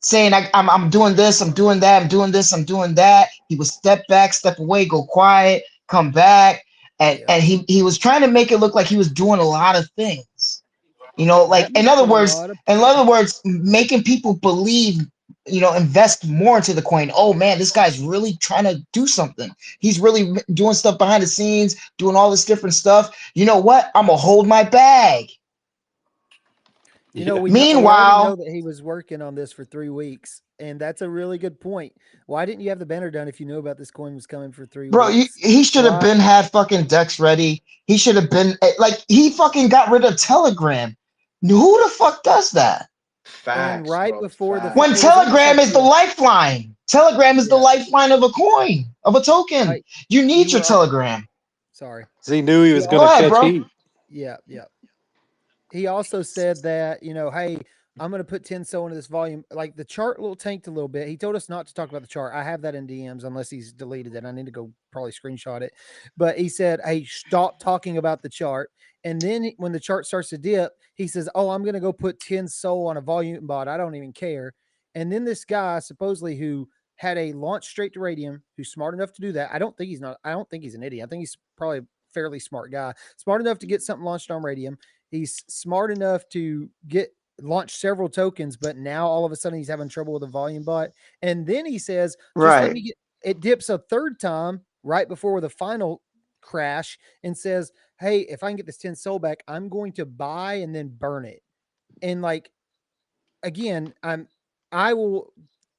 saying I'm doing this, I'm doing that, I'm doing this, I'm doing that. He would step back, step away, go quiet, come back, and Yeah. he was trying to make it look like he was doing a lot of things. You know, like That makes a lot of in other words, making people believe, invest more into the coin. Oh man, this guy's really trying to do something. He's really doing stuff behind the scenes, doing all this different stuff. You know what? I'm gonna hold my bag. You know, we already know Meanwhile, that he was working on this for 3 weeks, and that's a really good point. Why didn't you have the banner done if you knew about this coin was coming for 3 bro, weeks? he should have Why? been had fucking decks ready. He should have been like he fucking got rid of Telegram. Who the fuck does that? And Facts, right bro. before the When Facts. it was almost Telegram like is the lifeline. Telegram is the yeah, lifeline of a coin, of a token. right. You need You your were all Telegram. sorry. Because he knew he was He going Go to ahead, catch bro. heat. Yeah, yeah. He also said that, hey, I'm going to put 10 so into this volume. Like the chart little tanked a little bit. He told us not to talk about the chart. I have that in DMs unless he's deleted it. I need to go probably screenshot it. But he said, hey, stop talking about the chart. And then when the chart starts to dip, he says, oh, I'm going to go put 10 so on a volume bot. I don't even care. And then this guy supposedly who had a launch straight to Radium, who's smart enough to do that. I don't think he's an idiot. I think he's probably a fairly smart guy, smart enough to get something launched on Radium. He's smart enough to launch several tokens, but now all of a sudden he's having trouble with a volume bot. And then he says, just let Right. me get it dips a third time right before the final crash and says, hey, if I can get this 10 soul back, I'm going to buy and then burn it. And like, again, I will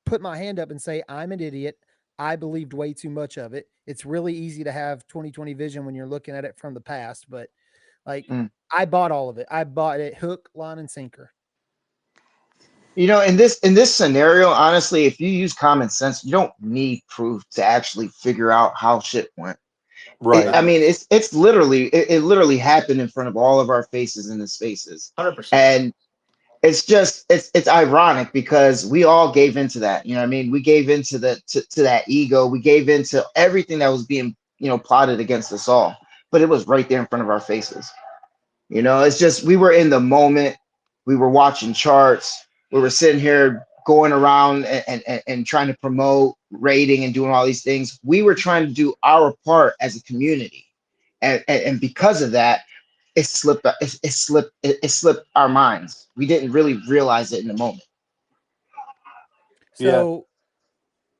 put my hand up and say, I'm an idiot. I believed way too much of it. It's really easy to have 2020 vision when you're looking at it from the past, but like I bought all of it. I bought it hook, line, and sinker. In this scenario, honestly, if you use common sense, you don't need proof to actually figure out how shit went. Right. I mean, it's literally it literally happened in front of all of our faces in the spaces. 100%. And it's just it's ironic because we all gave into that. You know what I mean? We gave into to that ego. We gave into everything that was being, plotted against us all. But it was right there in front of our faces. It's just we were in the moment. We were watching charts. We were sitting here going around and trying to promote rating and doing all these things. We were trying to do our part as a community. And because of that, it slipped our minds. We didn't really realize it in the moment. So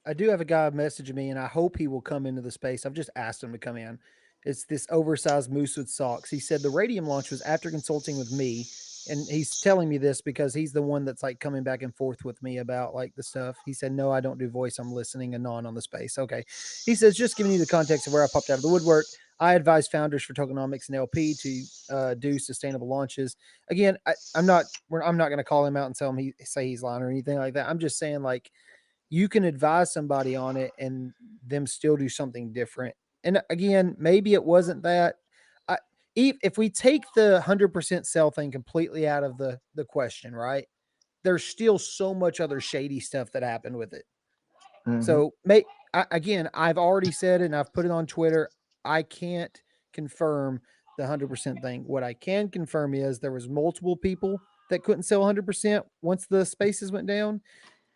I do have a guy messaging me, and I hope he will come into the space. I've just asked him to come in. It's this oversized moose with socks. He said the Radium launch was after consulting with me, and he's telling me this because he's the one that's like coming back and forth with me about like the stuff. He said, no, I don't do voice. I'm listening anon on the space. Okay. He says, just giving you the context of where I popped out of the woodwork. I advise founders for tokenomics and LP to do sustainable launches. Again, I'm not going to call him out and tell him say he's lying or anything like that. I'm just saying like, you can advise somebody on it and them still do something different. And again, maybe it wasn't that. If we take the 100% sell thing completely out of the question, right? There's still so much other shady stuff that happened with it. Mm-hmm. So again, I've already said it and I've put it on Twitter. I can't confirm the 100% thing. What I can confirm is there was multiple people that couldn't sell 100% once the spaces went down.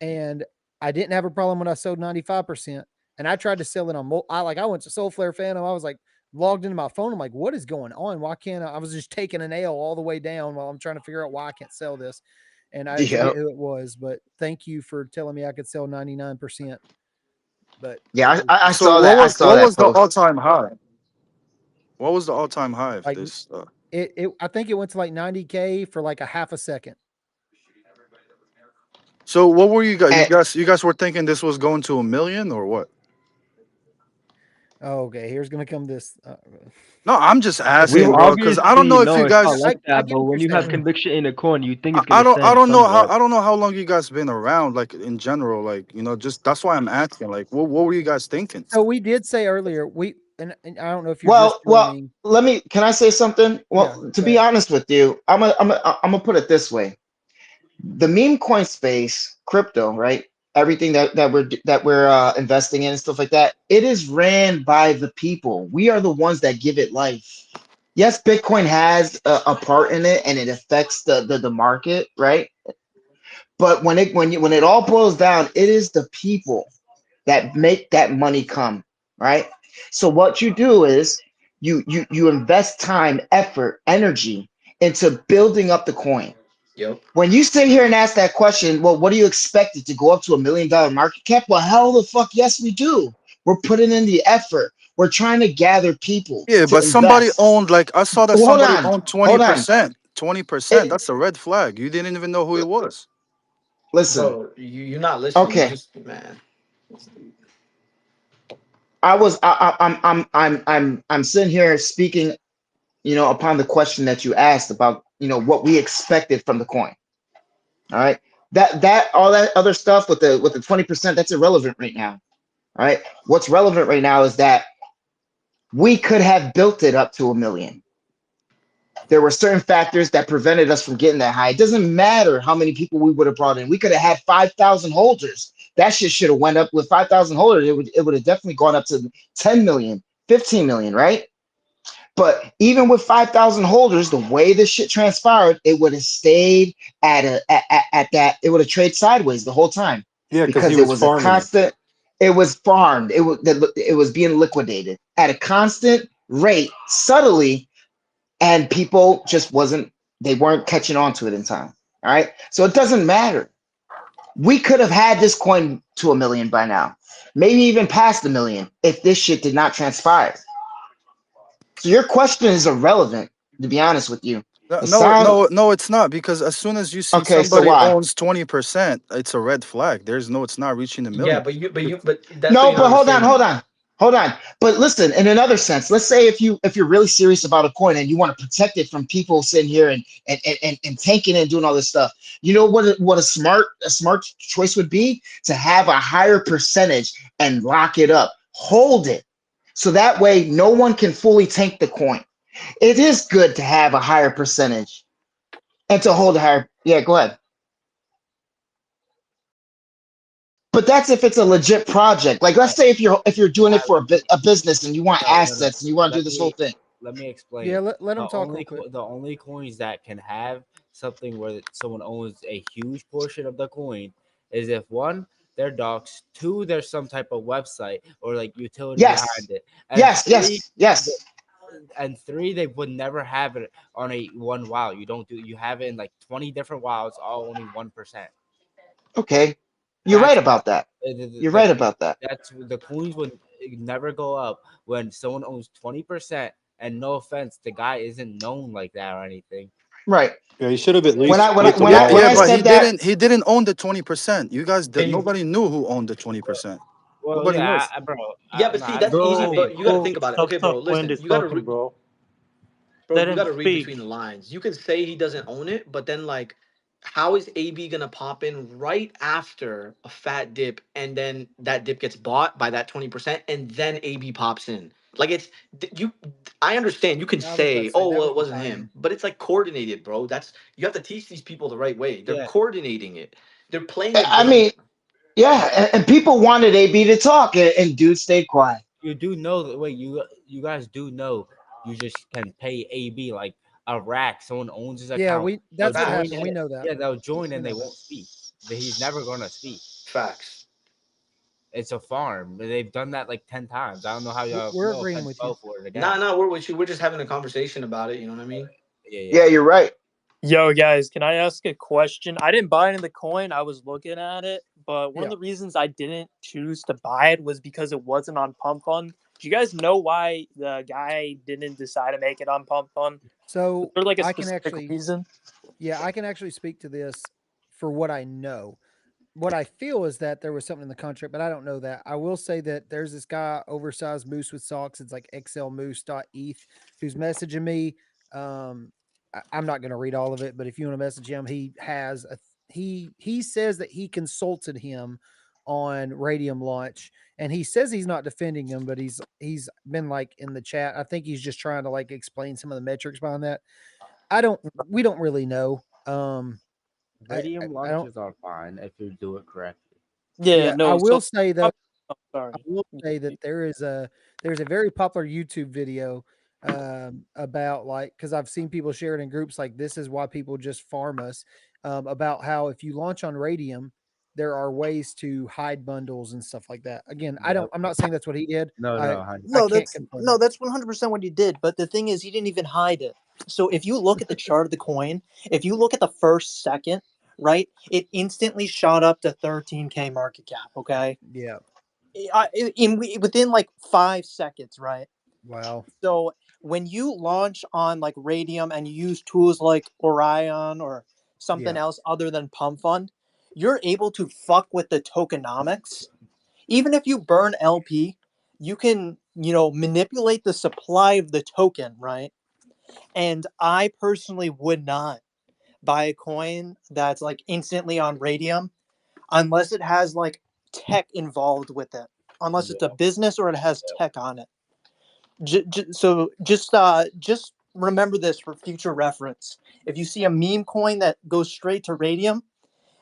And I didn't have a problem when I sold 95%. And I tried to sell it on, I went to Soulflare Phantom. I was like logged into my phone. I'm like, what is going on? Why can't I was just taking an L all the way down while I'm trying to figure out why I can't sell this. And I forget who it was, but thank you for telling me I could sell 99%. But yeah, I So saw that. I saw what that was the post. all-time high? What was the all-time high of like this? I think it went to like 90K for like a half a second. So what were you guys? You guys were thinking this was going to 1 million or what? Oh, okay, here's gonna come this. No, I'm just We asking, were bro, because I don't know Obviously, if no, you it's not guys. like I that. get But what when you're you have saying. conviction in a coin, you think it's I gonna stand don't know somewhat. I don't know how long you guys been around, like in general, like just that's why I'm asking, like what were you guys thinking? So we did say earlier and I don't know if you're just Well, joining. can I say something? Yeah, Well, to go be ahead. honest with you, I'm gonna put it this way. The meme coin space, crypto, right? Everything that we're investing in and stuff like that, it is ran by the people. We are the ones that give it life. Yes, Bitcoin has a part in it and it affects the market, right? But when it all boils down, it is the people that make that money come, right? So what you do is you invest time, effort, energy into building up the coin. Yep. When you sit here and ask that question, well, what do you expect it to go up to $1 million market cap? Well, hell the fuck yes, we do. We're putting in the effort. We're trying to gather people Yeah, to but somebody invest. owned, like I saw that Well, somebody owned hold on. 20%. 20%. It That's a red flag. You didn't even know who it was. listen. Bro, you're not listening. You Okay, just man. I'm sitting here speaking, upon the question that you asked about, what we expected from the coin. All right. That all that other stuff with the 20%, that's irrelevant right now. All right. What's relevant right now is that we could have built it up to 1 million. There were certain factors that prevented us from getting that high. It doesn't matter how many people we would have brought in. We could have had 5,000 holders. That shit should have went up with 5,000 holders. It would have definitely gone up to 10 million, 15 million, right? But even with 5,000 holders, the way this shit transpired, it would have stayed at that. It would have traded sideways the whole time Yeah, because he because it was was a farming it. constant. It was farmed. It was being liquidated at a constant rate, subtly, and people just they weren't catching on to it in time. All right, so it doesn't matter. We could have had this coin to 1 million by now, maybe even past 1 million if this shit did not transpire. So your question is irrelevant, to be honest with you. No, Aside, no, no, it's not, because as soon as you see okay, so somebody why? owns 20%, it's a red flag. It's not reaching a Yeah, million. but that's what No, you're not but understanding. hold on. But listen, in another sense, let's say if you're really serious about a coin and you want to protect it from people sitting here and tanking it and doing all this stuff, you know what a smart choice would be? To have a higher percentage and lock it up, hold it, so that way no one can fully tank the coin. It is good to have a higher percentage and to hold a higher. Yeah, go ahead. But that's if it's a legit project. Like, let's say if you're doing it for a business and you want No. assets and you want to do Let this whole me thing. let me Yeah, explain. let him talk real quick. The only coins that can have something where someone owns a huge portion of the coin is if one, they're docs, two, there's some type of website or like utility behind Yes, it, and yes, three, yes, yes. they would never have it on a one wow. You have it in like 20 different wows, all only 1%. Okay, you're right That's about that. You're right about that. that's the coins would never go up when someone owns 20%. And no offense, the guy isn't known like that or anything. Right. Yeah, he should have at When least I when split I the when I when Yeah, I wallet. but he said that, didn't own the 20%. You guys Can you? nobody knew who owned the 20%. Well, Nobody yeah, knows. bro. Yeah, I, but no, see, I that's mean, easy. I Bro, mean, But you got to think bro, about it. stop, Okay, bro. stop. When Listen, is talking, bro. bro. Let You him got to read speak. between the lines. You can say he doesn't own it, but then like, how is AB gonna pop in right after a fat dip, and then that dip gets bought by that 20%, and then AB pops in? Like you. I understand. You can I was about say, to say oh, that well, was it the wasn't timing. him, but it's like coordinated, bro. You have to teach these people the right way. They're yeah, coordinating it. They're playing a I mean, game. yeah, and people wanted AB to talk, and dude stayed quiet. you do know that. Wait, you guys do know you just can pay AB like a rack. Someone owns his Yeah, account. They'll that's what join happened. in. We know that. Yeah, they'll join We and they know that. won't speak. He's never gonna speak. Facts. It's a farm. They've done that like 10 times. I don't know how y'all. We're No agreeing offense, with you. fell for it again. Nah, we're with you. We're just having a conversation about it. You know what I mean? Yeah, yeah. Yeah, you're right. Yo, guys, can I ask a question? I didn't buy into the coin. I was looking at it, but one of Yeah. the reasons I didn't choose to buy it was because it wasn't on Pump Fund. Do you guys know why the guy didn't decide to make it on Pump Fund? So Is there like a I can specific actually, reason? yeah, I can actually speak to this for what I know. what I feel is that there was something in the contract, but I don't know that. I will say that there's this guy, Oversized Moose with Socks. It's like xlmoose.eth, who's messaging me. I'm not going to read all of it, but if you want to message him, he says that he consulted him on Radium launch, and he says he's not defending him, but he's been like in the chat. I think he's just trying to like explain some of the metrics behind that. We don't really know. Radium launches are fine if you do it correctly. Yeah, no. I will say that. I will say that there's a very popular YouTube video about because I've seen people share it in groups like this is why people just farm us about how if you launch on Radium, there are ways to hide bundles and stuff like that. Again, I'm not saying that's what he did. No, that's 100% what he did. But the thing is, he didn't even hide it. So if you look at the chart of the coin, if you look at the first second, right, it instantly shot up to 13K market cap. Okay. Yeah. Within like 5 seconds, right? Wow. So when you launch on like Radium and you use tools like Orion or something else other than Pump Fund, you're able to fuck with the tokenomics. Even if you burn LP, you can, manipulate the supply of the token, right? And I personally would not buy a coin that's like instantly on Radium unless it has like tech involved with it, unless it's a business or it has tech on it. So just remember this for future reference. If you see a meme coin that goes straight to Radium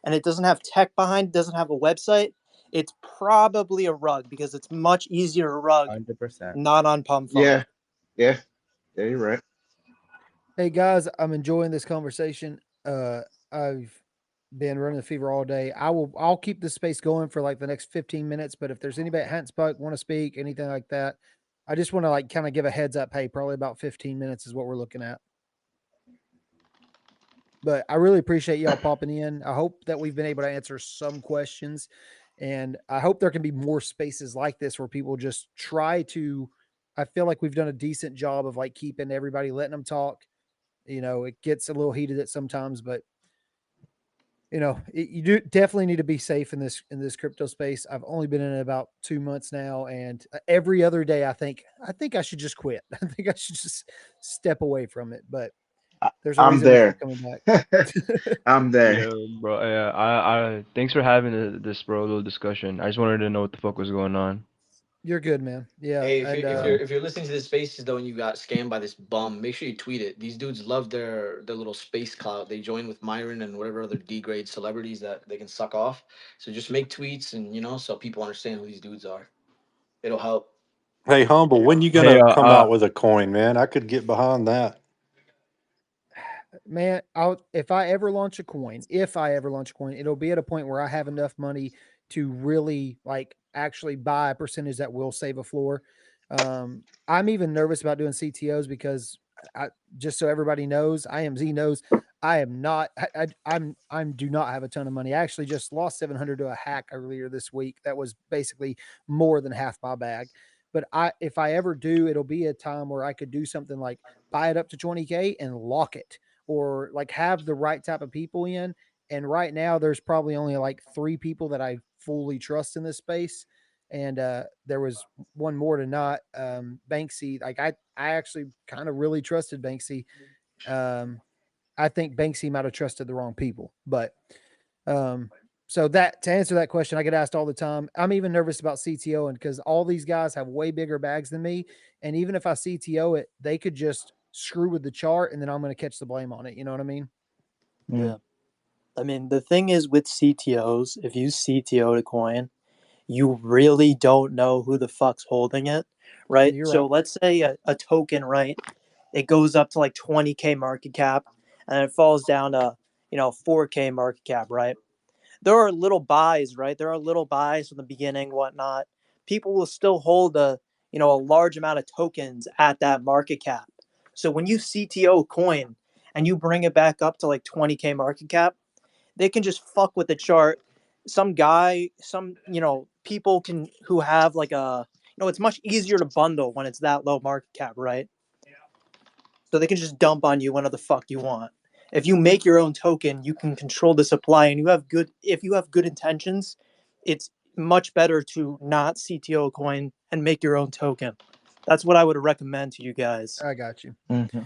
and it doesn't have tech behind, doesn't have a website, it's probably a rug because it's much easier to rug 100%. not on Pump Fund. Yeah, you're right. Hey guys, I'm enjoying this conversation. I've been running the fever all day. I'll keep this space going for like the next 15 minutes. But if there's anybody at Hadn't Spoke want to speak, anything like that, I just want to like kind of give a heads up. Hey, probably about 15 minutes is what we're looking at. But I really appreciate y'all popping in. I hope that we've been able to answer some questions, and I hope there can be more spaces like this where people just try to. I feel like we've done a decent job of like keeping everybody, letting them talk. It gets a little heated at sometimes, but you do definitely need to be safe in this crypto space. I've only been in it about 2 months now, and every other day I think I should just quit. I think I should just step away from it. But there's a reason there. coming back. I'm there. Yeah, bro. Yeah, I thanks for having this, bro. Little discussion. I just wanted to know what the fuck was going on. You're good, man. Yeah. Hey, if you're listening to this spaces though and you got scammed by this bum, make sure you tweet it. These dudes love their little space clout. They join with Myron and whatever other D-grade celebrities that they can suck off. So just make tweets and so people understand who these dudes are. It'll help. Hey, Humble, when you gonna come out with a coin, man? I could get behind that. Man, if I ever launch a coin, it'll be at a point where I have enough money to really like actually buy a percentage that will save a floor. I'm even nervous about doing CTOs because just so everybody knows, IMZ knows I am not. I do not have a ton of money. I actually just lost 700 to a hack earlier this week. That was basically more than half my bag. But if I ever do, it'll be a time where I could do something like buy it up to 20K and lock it, or like have the right type of people in. And right now there's probably only like 3 people that I fully trust in this space. And there was one more to not Banksy. Like I actually kind of really trusted Banksy. I think Banksy might have trusted the wrong people, but so that to answer that question, I get asked all the time. I'm even nervous about CTOing because all these guys have way bigger bags than me. And even if I CTO it, they could just screw with the chart and then I'm going to catch the blame on it. You know what I mean? Yeah. I mean, the thing is with CTOs, if you CTO a coin, you really don't know who the fuck's holding it, right? So let's say a token, right? It goes up to like 20K market cap and it falls down to, 4K market cap, right? There are little buys, right? There are little buys from the beginning, whatnot. People will still hold a large amount of tokens at that market cap. So when you CTO a coin and you bring it back up to like 20K market cap, they can just fuck with the chart. Some guy, people who have like it's much easier to bundle when it's that low market cap, right? So they can just dump on you whenever the fuck you want. If you make your own token, you can control the supply, and if you have good intentions, it's much better to not CTO a coin and make your own token. That's what I would recommend to you guys. I got you.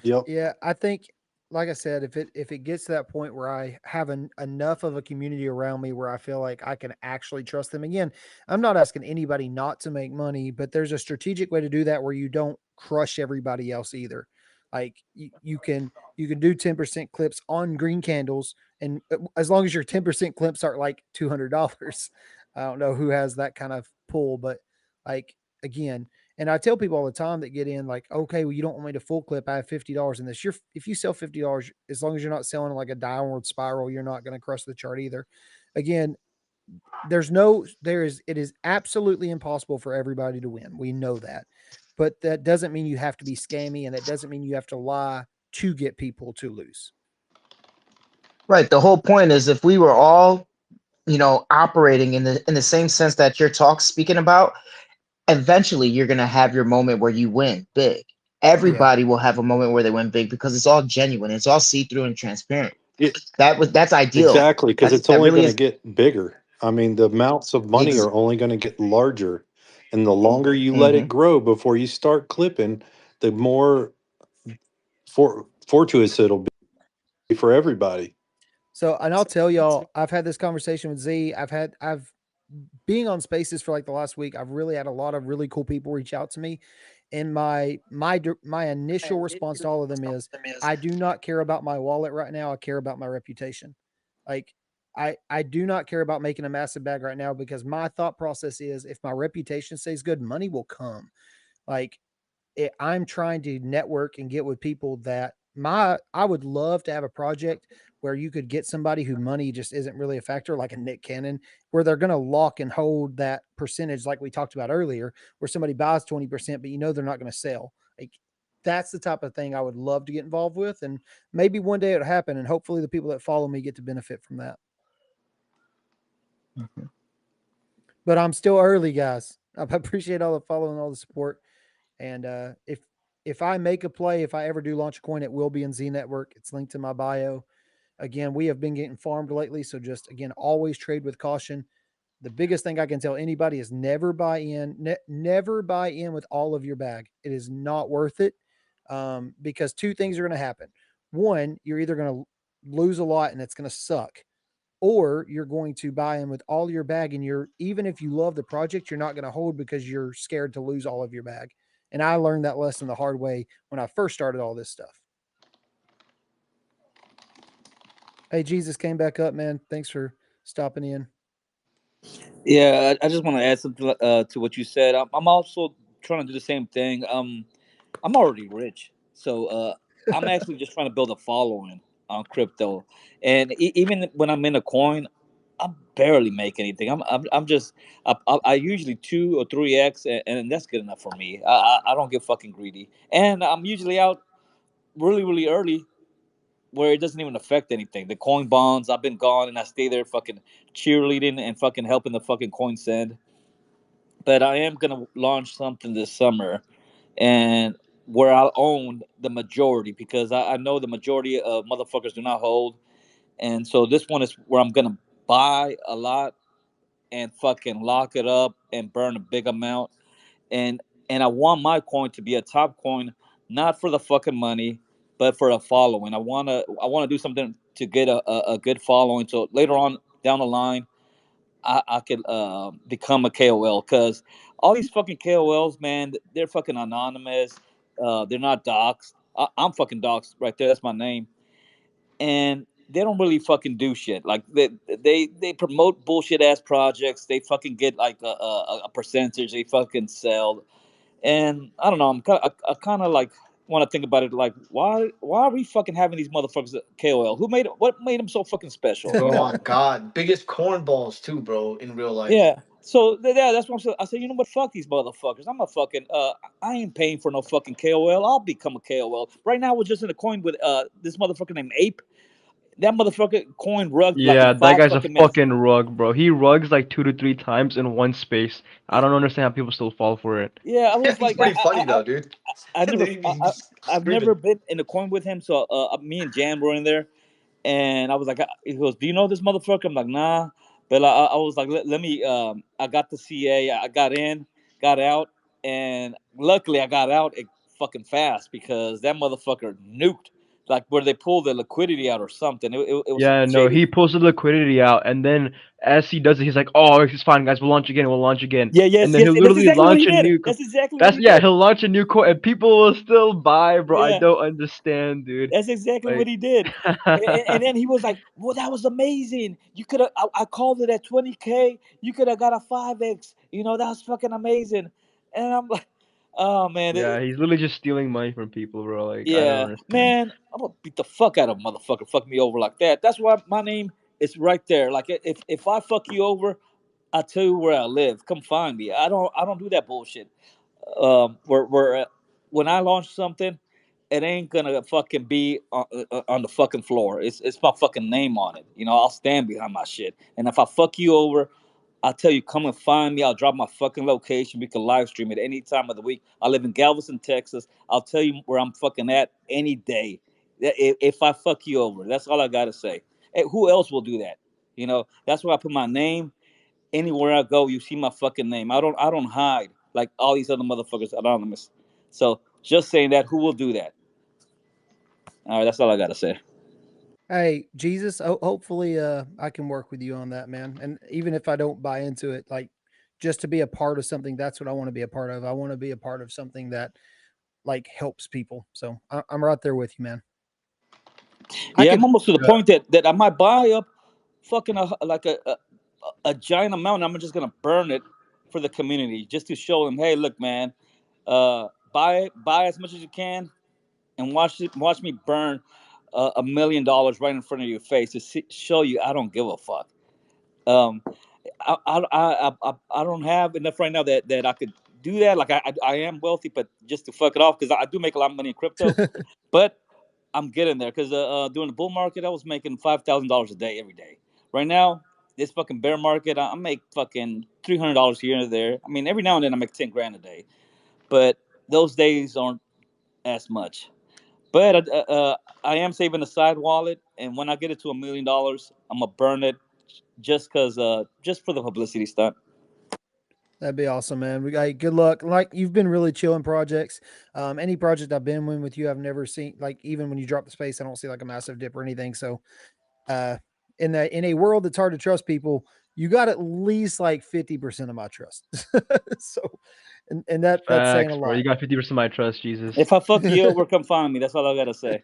Yep. Yeah, I think, like I said, if it gets to that point where I have enough of a community around me where I feel like I can actually trust them. Again, I'm not asking anybody not to make money, but there's a strategic way to do that where you don't crush everybody else either. Like you can do 10% clips on green candles, and as long as your 10% clips are like $200, I don't know who has that kind of pull, but like again. And I tell people all the time that get in, like, okay, well, you don't want me to full clip. I have $50 in this. If you sell $50, as long as you're not selling like a downward spiral, you're not going to crush the chart either. Again, it is absolutely impossible for everybody to win. We know that, but that doesn't mean you have to be scammy, and it doesn't mean you have to lie to get people to lose. Right. The whole point is if we were all, operating in the same sense that you're speaking about, eventually you're going to have your moment where you win big. Everybody will have a moment where they win big because it's all genuine. It's all see-through and transparent. That's ideal. Exactly, because it's only really going to get bigger. I mean, the amounts of money are only going to get larger, and the longer you let it grow before you start clipping, the more fortuitous it'll be for everybody. So, and I'll tell y'all, I've had this conversation with Z. I've being on Spaces for like the last week. I've really had a lot of really cool people reach out to me, and my initial response to all of them is, I do not care about my wallet right now. I care about my reputation. Like I do not care about making a massive bag right now, because my thought process is, if my reputation stays good, money will come. Like I'm trying to network and get with people that I would love to have a project where you could get somebody who money just isn't really a factor, like a Nick Cannon, where they're going to lock and hold that percentage, like we talked about earlier, where somebody buys 20%, but they're not going to sell. Like that's the type of thing I would love to get involved with. And maybe one day it'll happen. And hopefully the people that follow me get to benefit from that. But I'm still early, guys. I appreciate all the follow and all the support. And if I make a play, if I ever do launch a coin, it will be in Z Network. It's linked in my bio. Again, we have been getting farmed lately. So just, again, always trade with caution. The biggest thing I can tell anybody is never buy in. Never buy in with all of your bag. It is not worth it, because two things are going to happen. One, you're either going to lose a lot and it's going to suck, or you're going to buy in with all your bag, and even if you love the project, you're not going to hold because you're scared to lose all of your bag. And I learned that lesson the hard way when I first started all this stuff. Hey, Jesus came back up, man. Thanks for stopping in. Yeah, I just want to add something to what you said. I'm also trying to do the same thing. I'm already rich, so I'm actually just trying to build a following on crypto. And even when I'm in a coin, I barely make anything. I'm just I usually 2 or 3x, and that's good enough for me. I don't get fucking greedy, and I'm usually out really early, where it doesn't even affect anything. The coin bonds, I've been gone, and I stay there fucking cheerleading and fucking helping the fucking coin send. But I am gonna launch something this summer, and where I'll own the majority, because I know the majority of motherfuckers do not hold. And so this one is where I'm gonna buy a lot and fucking lock it up and burn a big amount. And I want my coin to be a top coin, not for the fucking money, but for a following. I wanna do something to get a good following, so later on down the line I could become a KOL, because all these fucking KOLs, man, they're fucking anonymous. They're not doxxed. I'm fucking doxxed right there. That's my name. And they don't really fucking do shit. Like they promote bullshit ass projects. They fucking get like a percentage. They fucking sell. And I don't know. I kind of like want to think about it. Like, why are we fucking having these motherfuckers at KOL? What made them so fucking special? Oh my god, biggest cornballs too, bro, in real life. Yeah. So yeah, that's what I'm saying. I said, you know what? Fuck these motherfuckers. I'm a fucking. I ain't paying for no fucking KOL. I'll become a KOL. Right now, we're just in a coin with this motherfucker named Ape. That motherfucker coin rugged like Yeah, in that 5 guy's a fucking minutes. fucking rug, bro. He rugs like 2 to 3 times in one space. I don't understand how people still fall for it. Yeah, I was He's like, pretty funny though, dude. I've never, He's I've screaming. never been in a coin with him. So me and Jan were in there, And I was like, he goes, "Do you know this motherfucker?" I'm like, "Nah," but I was like, "Let me." I got the CA. I got in, got out, and luckily I got out fucking fast because that motherfucker nuked. Like where they pulled the liquidity out or something. It was some Yeah, no, shady. he pulls the liquidity out, and then as he does it, he's like, "Oh, it's fine, guys. We'll launch again. We'll launch again." Yeah, And yes, then yes, he'll and that's literally exactly what he launch a did. new. That's exactly what That's he yeah, did. he'll launch a new coin, and people will still buy, bro. I Yeah. don't understand, dude. That's exactly what Like, he did. And then he was like, "Well, that was amazing. You could have. I called it at 20K. You could have got a 5x. You know, that was fucking amazing." And I'm like, "Oh man, yeah, he's literally just stealing money from people, bro. Like, I don't yeah, understand. man. I'm gonna beat the fuck out of a motherfucker. Fuck me over like that. That's why my name is right there. Like, if I fuck you over, I'll tell you where I live. Come find me. I don't do that bullshit. Where when I launch something, it ain't gonna fucking be on the fucking floor. It's my fucking name on it. You know, I'll stand behind my shit. And if I fuck you over, I'll tell you, come and find me. I'll drop my fucking location. We can live stream it any time of the week. I live in Galveston, Texas. I'll tell you where I'm fucking at any day. If I fuck you over, that's all I gotta say. Hey, who else will do that? You know, that's why I put my name anywhere I go. You see my fucking name. I don't hide like all these other motherfuckers anonymous. So just saying that, who will do that? All right, that's all I gotta say. Hey, Jesus, hopefully I can work with you on that, man. And even if I don't buy into it, like just to be a part of something, that's what I want to be a part of. I want to be a part of something that like helps people. So I'm right there with you, man. Yeah, I'm almost to the point that I might buy up fucking a giant amount. And I'm just gonna burn it for the community just to show them, hey, look, man, buy as much as you can and watch me burn $1 million right in front of your face to show you I don't give a fuck. Um, I don't have enough right now that I could do that. Like I am wealthy, but just to fuck it off because I do make a lot of money in crypto, but I'm getting there because during the bull market I was making $5,000 a day every day. Right now, this fucking bear market, I make fucking $300 here and there. I mean, every now and then I make 10 grand a day, but those days aren't as much. But I am saving a side wallet, and when I get it to $1 million, I'm gonna burn it just for the publicity stunt. That'd be awesome, man. We got good luck. Like you've been really chilling projects. Any project I've been in with you, I've never seen like even when you drop the space, I don't see like a massive dip or anything. So, in a world that's hard to trust people, you got at least like 50% of my trust. So, and that's saying a Facts, lot. bro. You got 50% of my trust, Jesus. If I fuck you over, come find me. That's all I gotta say.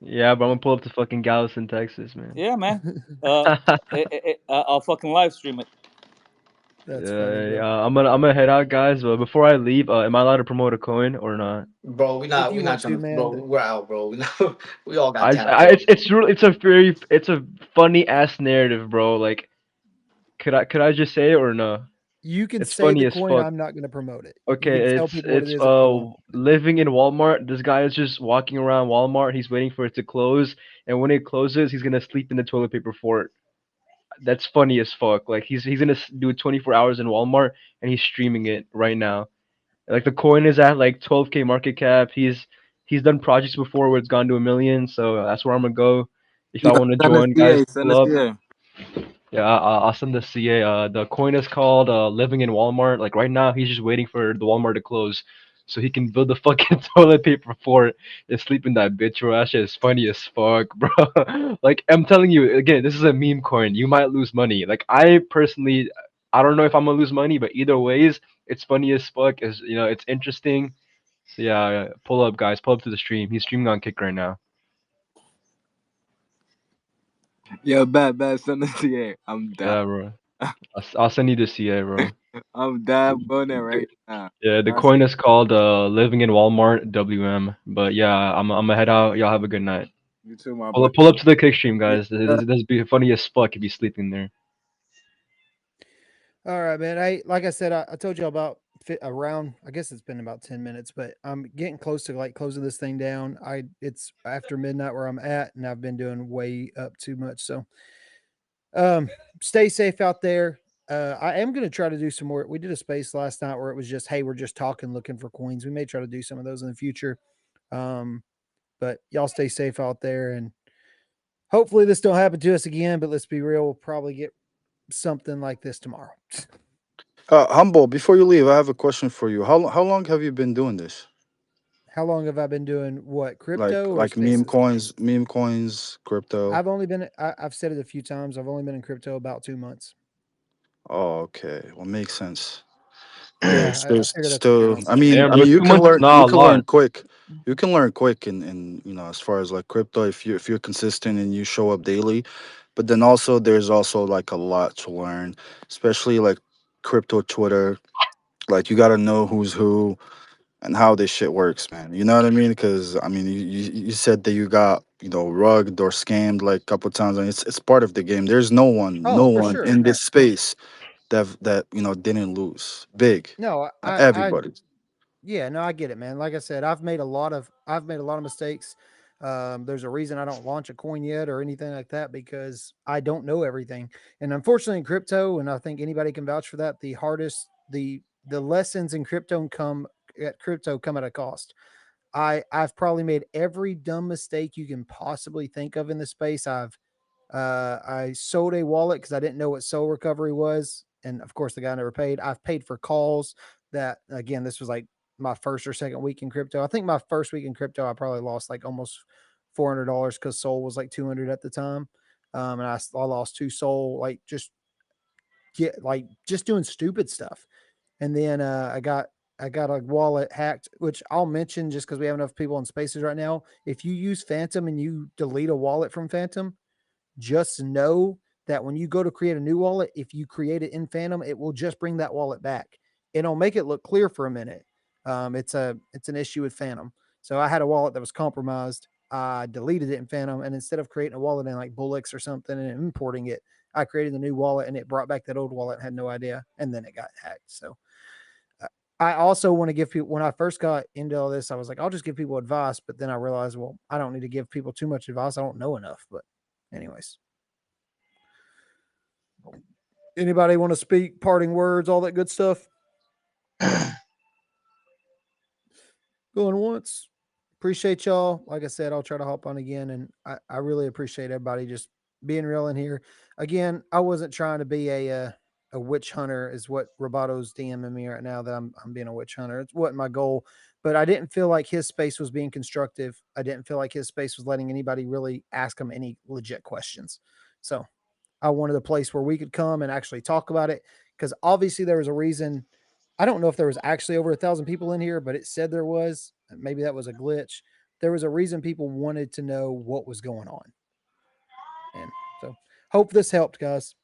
Yeah, bro. I'm gonna pull up to fucking Galveston, Texas, man. Yeah, man. I'll fucking live stream it. That's funny, bro. Yeah. I'm gonna head out, guys. But before I leave, am I allowed to promote a coin or not? Bro, we're If not you we're want not to, trying to, man, bro. We're out, bro. We all got tapped, I bro. it's really it's a funny ass narrative, bro. Like, could I just say it or no? you can It's say funny the as coin. fuck. I'm not going to promote it. You can Okay, tell people what it is if you want. living in Walmart. This guy is just walking around Walmart. He's waiting for it to close, and when it closes, he's gonna sleep in the toilet paper fort. That's funny as fuck. Like he's gonna do 24 hours in Walmart, and he's streaming it right now. Like the coin is at like 12K market cap. He's done projects before where it's gone to 1 million. So that's where I'm gonna go. If I Yeah, want to send the join, guys, CA, send the pull up. CA. Yeah, I'll send the CA. The coin is called Living in Walmart. Like right now, he's just waiting for the Walmart to close so he can build the fucking toilet paper fort and sleep in that bitch. Bro, that shit is funny as fuck, bro. Like I'm telling you again, this is a meme coin. You might lose money. Like I personally, I don't know if I'm gonna lose money, but either ways, it's funny as fuck. Is it's interesting. So yeah, pull up, guys. Pull up to the stream. He's streaming on Kick right now. Yo, bad, send the CA. I'm down. Yeah, bro. I'll send you the CA, bro. I'm down on it right now. Yeah, the coin is called Living in Walmart WM. But yeah, I'm gonna head out. Y'all have a good night. You too, my Pull boy. up, pull up to the kick stream, guys. Yeah. This be funny as fuck if you sleeping there. All right, man. Like I said, I told you about around. I guess it's been about 10 minutes, but I'm getting close to like closing this thing down. It's after midnight where I'm at, and I've been doing way up too much. So, stay safe out there. I am going to try to do some more. We did a space last night where it was just, hey, we're just talking, looking for coins. We may try to do some of those in the future. But y'all stay safe out there, and hopefully this don't happen to us again, but let's be real, we'll probably get something like this tomorrow. Humble, before you leave, I have a question for you. How long have you been doing this? How long have I been doing what, Like crypto or like meme spaces? coins, crypto. I've only been I've said it a few times. I've only been in crypto about 2 months. Oh, okay. Well, makes sense. Yeah, I figure that's a good Still, amount of I time. mean, Damn, bro, you 2 can months is learn, not a lot. quick. You can learn quick in as far as like crypto if you're consistent and you show up daily. But then also there's also like a lot to learn, especially like crypto Twitter. Like you got to know who's who and how this shit works, man. You know what I mean? Because I mean, you said that you got rugged or scammed like a couple times, and it's part of the game. There's no Oh, for one sure. in this space that didn't lose big. No, Everybody. yeah, no, I get it, man. Like I said, I've made a lot of mistakes. There's a reason I don't launch a coin yet or anything like that because I don't know everything. And unfortunately, in crypto, and I think anybody can vouch for that, the lessons in crypto come at a cost. I've probably made every dumb mistake you can possibly think of in this space. I sold a wallet because I didn't know what SOL recovery was, and of course the guy never paid. I've paid for calls that, again, this was like my first or second week in crypto. I think my first week in crypto I probably lost like almost $400 because SOL was like 200 at the time, and I lost 2 SOL just doing stupid stuff. And then I got a wallet hacked, which I'll mention just because we have enough people in spaces right now. If you use Phantom and you delete a wallet from Phantom, just know that when you go to create a new wallet, if you create it in Phantom, it will just bring that wallet back. It'll make it look clear for a minute. It's an issue with Phantom. So I had a wallet that was compromised. I deleted it in Phantom, and instead of creating a wallet in like Bullix or something and importing it, I created a new wallet and it brought back that old wallet. Had no idea, and then it got hacked. So I also want to give people, when I first got into all this, I was like, I'll just give people advice. But then I realized, well, I don't need to give people too much advice. I don't know enough. But anyways, anybody want to speak, parting words, all that good stuff? Going once. Appreciate y'all. Like I said, I'll try to hop on again. And I really appreciate everybody just being real in here. Again, I wasn't trying to be a witch hunter, is what Robato's DMing me right now, that I'm being a witch hunter. It wasn't my goal, but I didn't feel like his space was being constructive. I didn't feel like his space was letting anybody really ask him any legit questions. So I wanted a place where we could come and actually talk about it, because obviously there was a reason. I don't know if there was actually over 1,000 people in here, but it said there was. Maybe that was a glitch. There was a reason people wanted to know what was going on. And so hope this helped, guys.